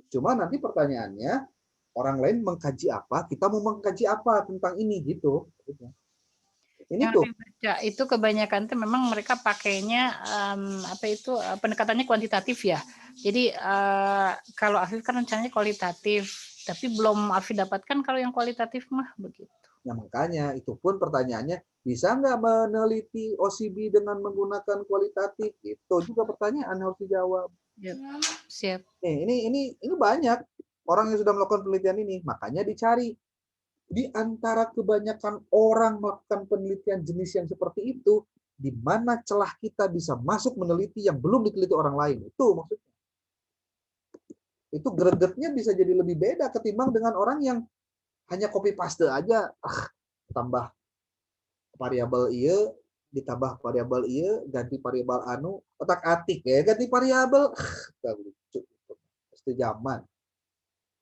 Cuma nanti pertanyaannya, orang lain mengkaji apa, kita mau mengkaji apa tentang ini gitu. Ini yang tuh. Baca, itu kebanyakan tuh memang mereka pakainya pendekatannya kuantitatif ya. Jadi kalau Afif kan rencananya kualitatif, tapi belum Afif dapatkan kalau yang kualitatif mah begitu. Nah makanya itu pun pertanyaannya, bisa nggak meneliti OCB dengan menggunakan kualitatif? Itu juga pertanyaan harus dijawab. Ya, siap. Ini banyak orang yang sudah melakukan penelitian ini, makanya dicari. Di antara kebanyakan orang melakukan penelitian jenis yang seperti itu, di mana celah kita bisa masuk meneliti yang belum diteliti orang lain. Itu maksudnya. Itu gregetnya bisa jadi lebih beda ketimbang dengan orang yang hanya copy paste aja, tambah variabel iya, ditambah variabel iya, ganti variabel anu, otak-atik ya, ganti variabel, gak lucu. Itu zaman.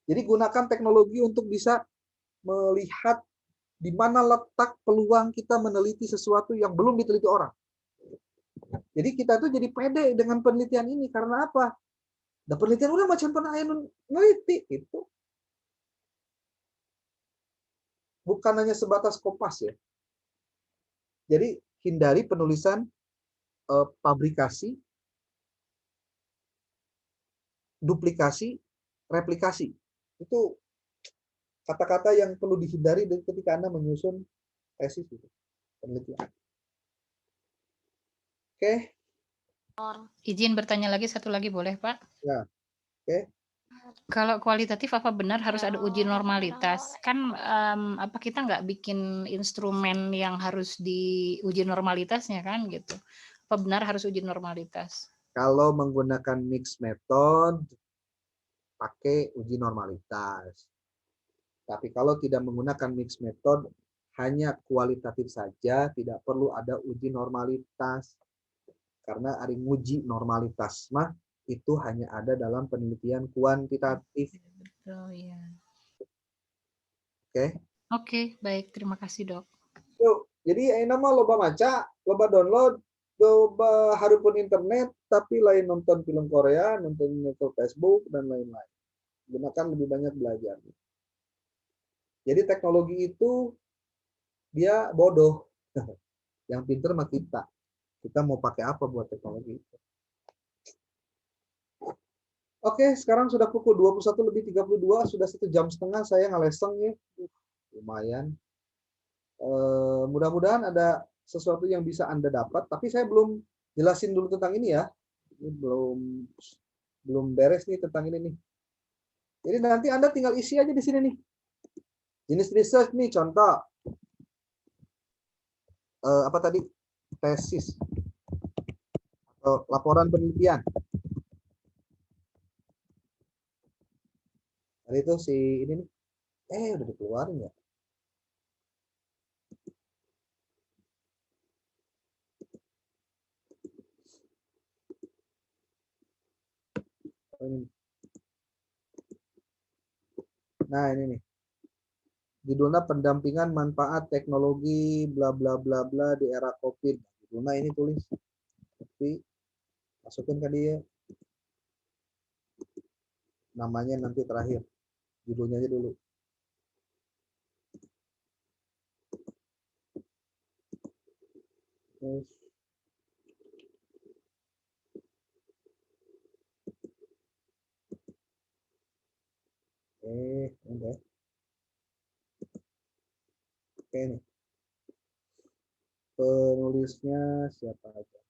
Jadi gunakan teknologi untuk bisa melihat di mana letak peluang kita meneliti sesuatu yang belum diteliti orang. Jadi kita tuh jadi pede dengan penelitian ini karena apa? Dan penelitian udah macam pernah meneliti itu. Bukan hanya sebatas kopas ya. Jadi hindari penulisan pabrikasi, duplikasi, replikasi. Itu kata-kata yang perlu dihindari ketika Anda menyusun tesis itu, penelitian. Oke. Izin bertanya lagi satu lagi boleh Pak? Ya. Oke. Kalau kualitatif apa benar harus ada uji normalitas? Kan apa kita nggak bikin instrumen yang harus diuji normalitasnya kan gitu? Apa benar harus uji normalitas? Kalau menggunakan mixed method, pakai uji normalitas. Tapi kalau tidak menggunakan mixed method, hanya kualitatif saja, tidak perlu ada uji normalitas. Karena ada uji normalitas mah itu hanya ada dalam penelitian kuantitatif. Betul ya. Oke. Oke, baik. Terima kasih, Dok. Yuk, jadi ini mah loba maca, loba download, loba harupun internet, tapi lain nonton film Korea, nonton Facebook dan lain-lain. Gunakan lebih banyak belajar. Jadi teknologi itu dia bodoh. Yang pinter mah kita. Kita mau pakai apa buat teknologi itu. Oke, sekarang sudah pukul 21:32, sudah 1,5 jam saya ngeleseng ya. Lumayan. Mudah-mudahan ada sesuatu yang bisa Anda dapat, tapi saya belum jelasin dulu tentang ini ya. Ini belum beres nih tentang ini nih. Jadi nanti Anda tinggal isi aja di sini nih. Jenis research nih, contoh. Apa tadi? Tesis. Atau laporan penelitian. Tadi itu si ini nih. Udah dikeluarin ya. Nah, ini nih. Judulnya pendampingan manfaat teknologi bla bla bla bla di era Covid. Judulnya ini tulis. Tapi masukin ke dia. Namanya nanti terakhir. Judulnya aja dulu. Terus udah. Oke nih. Penulisnya siapa aja?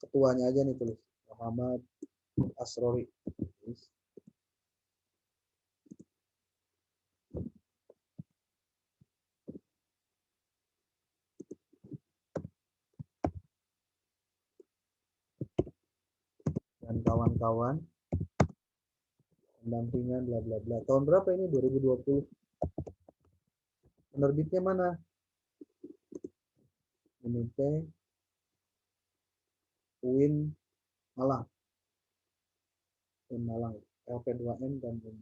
Ketuanya aja nih tulis. Muhammad Asrori. Dan kawan-kawan. Pendampingan bla bla bla. Tahun berapa ini? 2020. Penerbitnya mana? Ini teh UIN Malang. UIN Malang. LP2M dan UIN.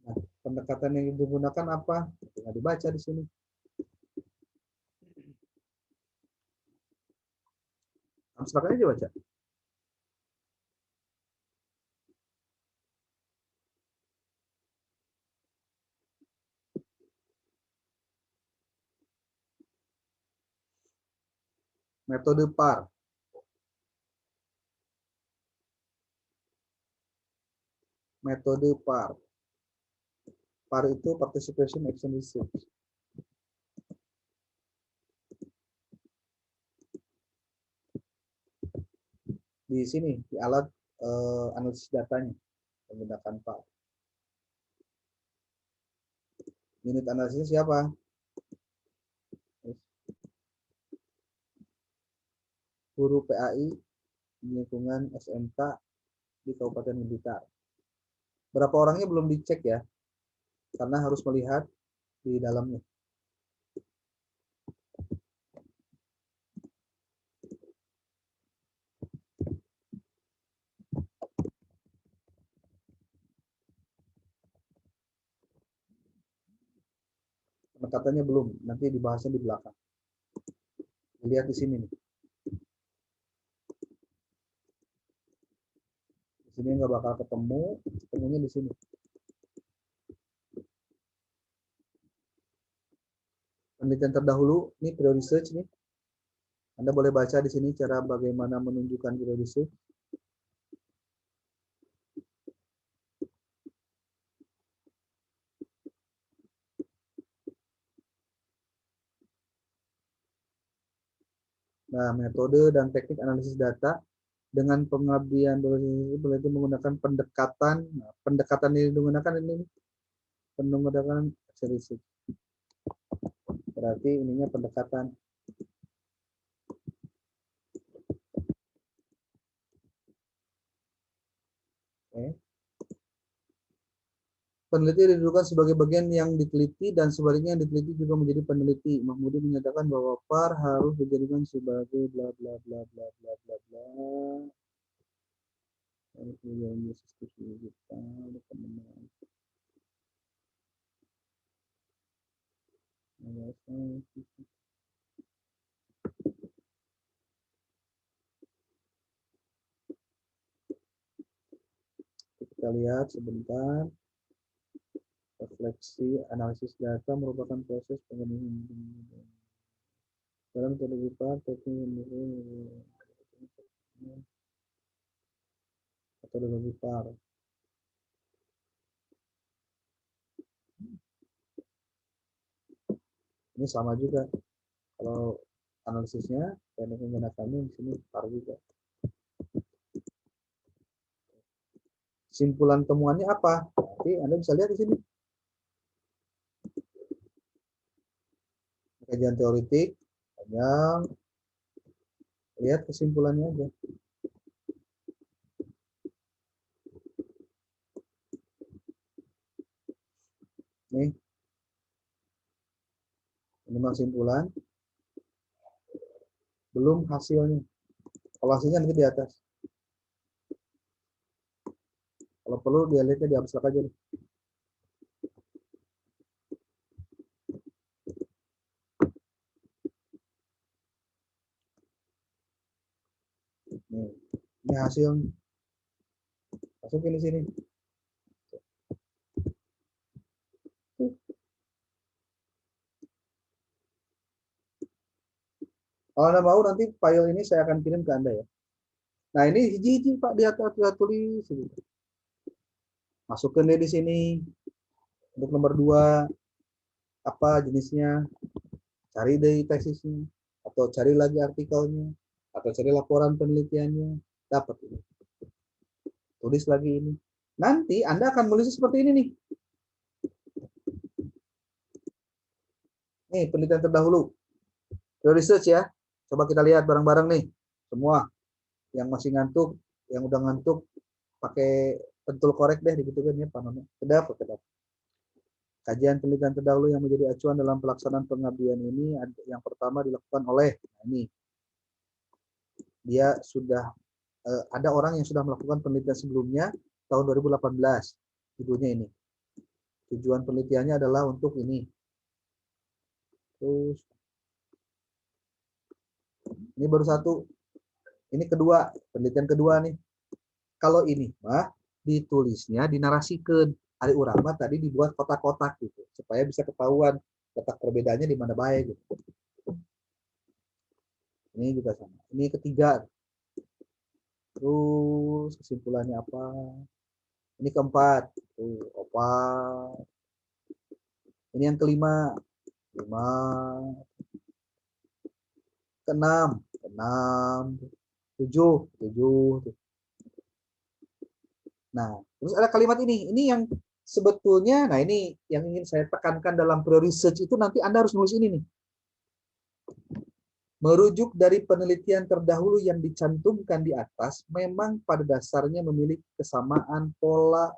Nah, pendekatan yang digunakan apa? Tinggal dibaca di sini. Abstraknya aja baca. Metode PAR. Metode PAR. PAR itu Participation Action Research. Di sini, di alat analisis datanya, menggunakan PAR. Unit analisisnya siapa? Guru PAI di lingkungan SMK di Kabupaten Blitar. Berapa orangnya belum dicek ya, karena harus melihat di dalamnya. Pendekatannya belum, nanti dibahasnya di belakang. Lihat di sini nih. Di sini nggak bakal ketemu, ketemunya di sini. Penelitian terdahulu, ini period research nih. Anda boleh baca di sini cara bagaimana menunjukkan period research. Nah, metode dan teknik analisis data dengan pengabdian berarti menggunakan pendekatan. Nah, pendekatan yang digunakan ini menggunakan research. Berarti ininya pendekatan. Oke. Peneliti didudukan sebagai bagian yang diteliti dan sebaliknya yang diteliti juga menjadi peneliti. Mahmudi menyatakan bahwa PAR harus dijadikan sebagai bla bla bla bla bla bla bla. Kita lihat sebentar. Refleksi analisis data merupakan proses pengembangan dalam kehidupan atau lebih par. Ini sama juga. Kalau analisisnya teknik menggunakannya di sini par juga. Simpulan temuannya apa? Nanti Anda bisa lihat di sini. Kajian teoritik, panjang. Lihat kesimpulannya aja. Nih. Ini kesimpulan. Belum hasilnya. Kalau hasilnya nanti di atas. Kalau perlu dia lihatnya di abstrak aja nih. Nih, ini hasil. Masukin di sini. Kalau Anda mau nanti file ini saya akan kirim ke Anda ya. Nah ini hiji-hiji Pak di atas tulis. Masukkan deh di sini. Untuk nomor 2 apa jenisnya? Cari dari tesisnya atau cari lagi artikelnya atau cari laporan penelitiannya, dapat ini. Tulis lagi ini. Nanti Anda akan menulis seperti ini nih. Nih penelitian terdahulu. Research ya. Coba kita lihat bareng-bareng nih. Semua yang masih ngantuk, yang udah ngantuk pakai pentul korek deh digitukan ya panonnya. Kedap. Kajian penelitian terdahulu yang menjadi acuan dalam pelaksanaan pengabdian ini yang pertama dilakukan oleh ini. Dia sudah ada orang yang sudah melakukan penelitian sebelumnya tahun 2018. Judulnya ini. Tujuan penelitiannya adalah untuk ini. Terus ini baru satu. Ini kedua, penelitian kedua nih. Kalau ini mah ditulisnya dinarasikan. Ada urang mah tadi dibuat kotak-kotak gitu supaya bisa ketahuan letak perbedaannya di mana baik gitu. Ini juga sama. Ini ketiga. Terus kesimpulannya apa? Ini keempat. Tuh, opat. Ini yang kelima. 5. Keenam. 7. Nah, terus ada kalimat ini. Ini yang sebetulnya, nah ini yang ingin saya tekankan dalam pre-research itu nanti Anda harus nulis ini nih. Merujuk dari penelitian terdahulu yang dicantumkan di atas, memang pada dasarnya memiliki kesamaan pola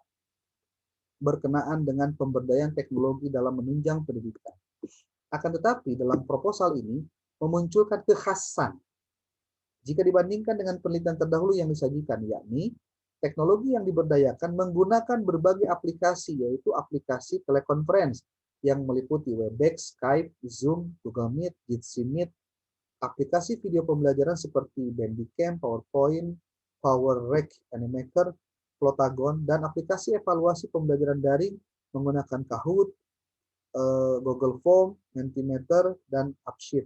berkenaan dengan pemberdayaan teknologi dalam menunjang pendidikan. Akan tetapi dalam proposal ini memunculkan kekhasan jika dibandingkan dengan penelitian terdahulu yang disajikan, yakni teknologi yang diberdayakan menggunakan berbagai aplikasi, yaitu aplikasi telekonferensi yang meliputi Webex, Skype, Zoom, Google Meet, Jitsi Meet, aplikasi video pembelajaran seperti Bandicam, PowerPoint, PowerRec, Animaker, Plotagon, dan aplikasi evaluasi pembelajaran daring menggunakan Kahoot, Google Form, Mentimeter, dan Upsheet.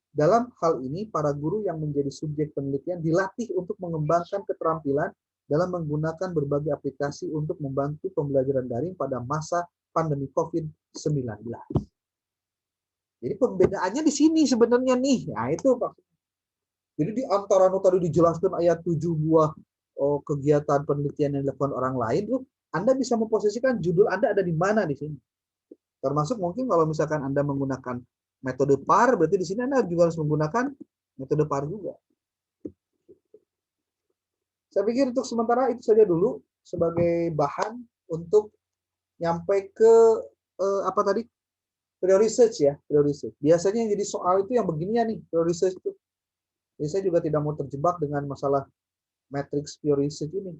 Dalam hal ini, para guru yang menjadi subjek penelitian dilatih untuk mengembangkan keterampilan dalam menggunakan berbagai aplikasi untuk membantu pembelajaran daring pada masa pandemi COVID-19. Jadi pembedaannya di sini sebenarnya nih. Nah itu Pak. Jadi di antara tadi dijelaskan ayat 7 buah kegiatan penelitian yang dilakukan orang lain, tuh Anda bisa memposisikan judul Anda ada di mana di sini. Termasuk mungkin kalau misalkan Anda menggunakan metode PAR, berarti di sini Anda juga harus menggunakan metode PAR juga. Saya pikir untuk sementara itu saja dulu sebagai bahan untuk nyampe ke apa tadi? Pre-research ya, pre-research. Biasanya yang jadi soal itu yang beginian nih, pre-research itu. Jadi saya juga tidak mau terjebak dengan masalah matrix pre-research ini.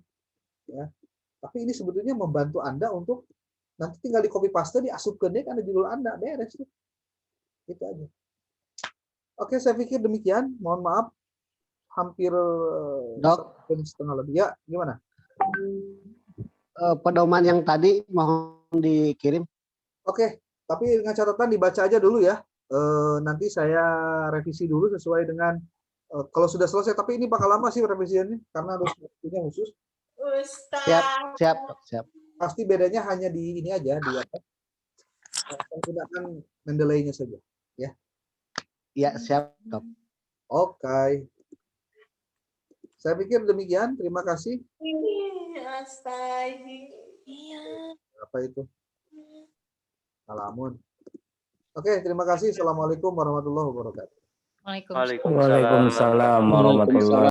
Ya. Tapi ini sebetulnya membantu Anda untuk nanti tinggal di copy paste, diasupkan deh karena judul Anda beres tuh. Itu aja. Oke, saya pikir demikian. Mohon maaf, hampir setengah lebih. Ya, gimana? Pedoman yang tadi mohon dikirim. Oke, tapi dengan catatan dibaca aja dulu ya. Nanti saya revisi dulu sesuai dengan kalau sudah selesai. Tapi ini bakal lama sih revisiannya karena harus waktunya khusus. Siap. Pasti bedanya hanya di ini aja, di apa? Menggunakan mendelainya saja, ya. Ya, siap, Dok. Oke. Saya pikir demikian. Terima kasih. Apa itu? Salamun. Oke, terima kasih. Assalamualaikum warahmatullahi wabarakatuh. Waalaikumsalam. Waalaikumsalam warahmatullahi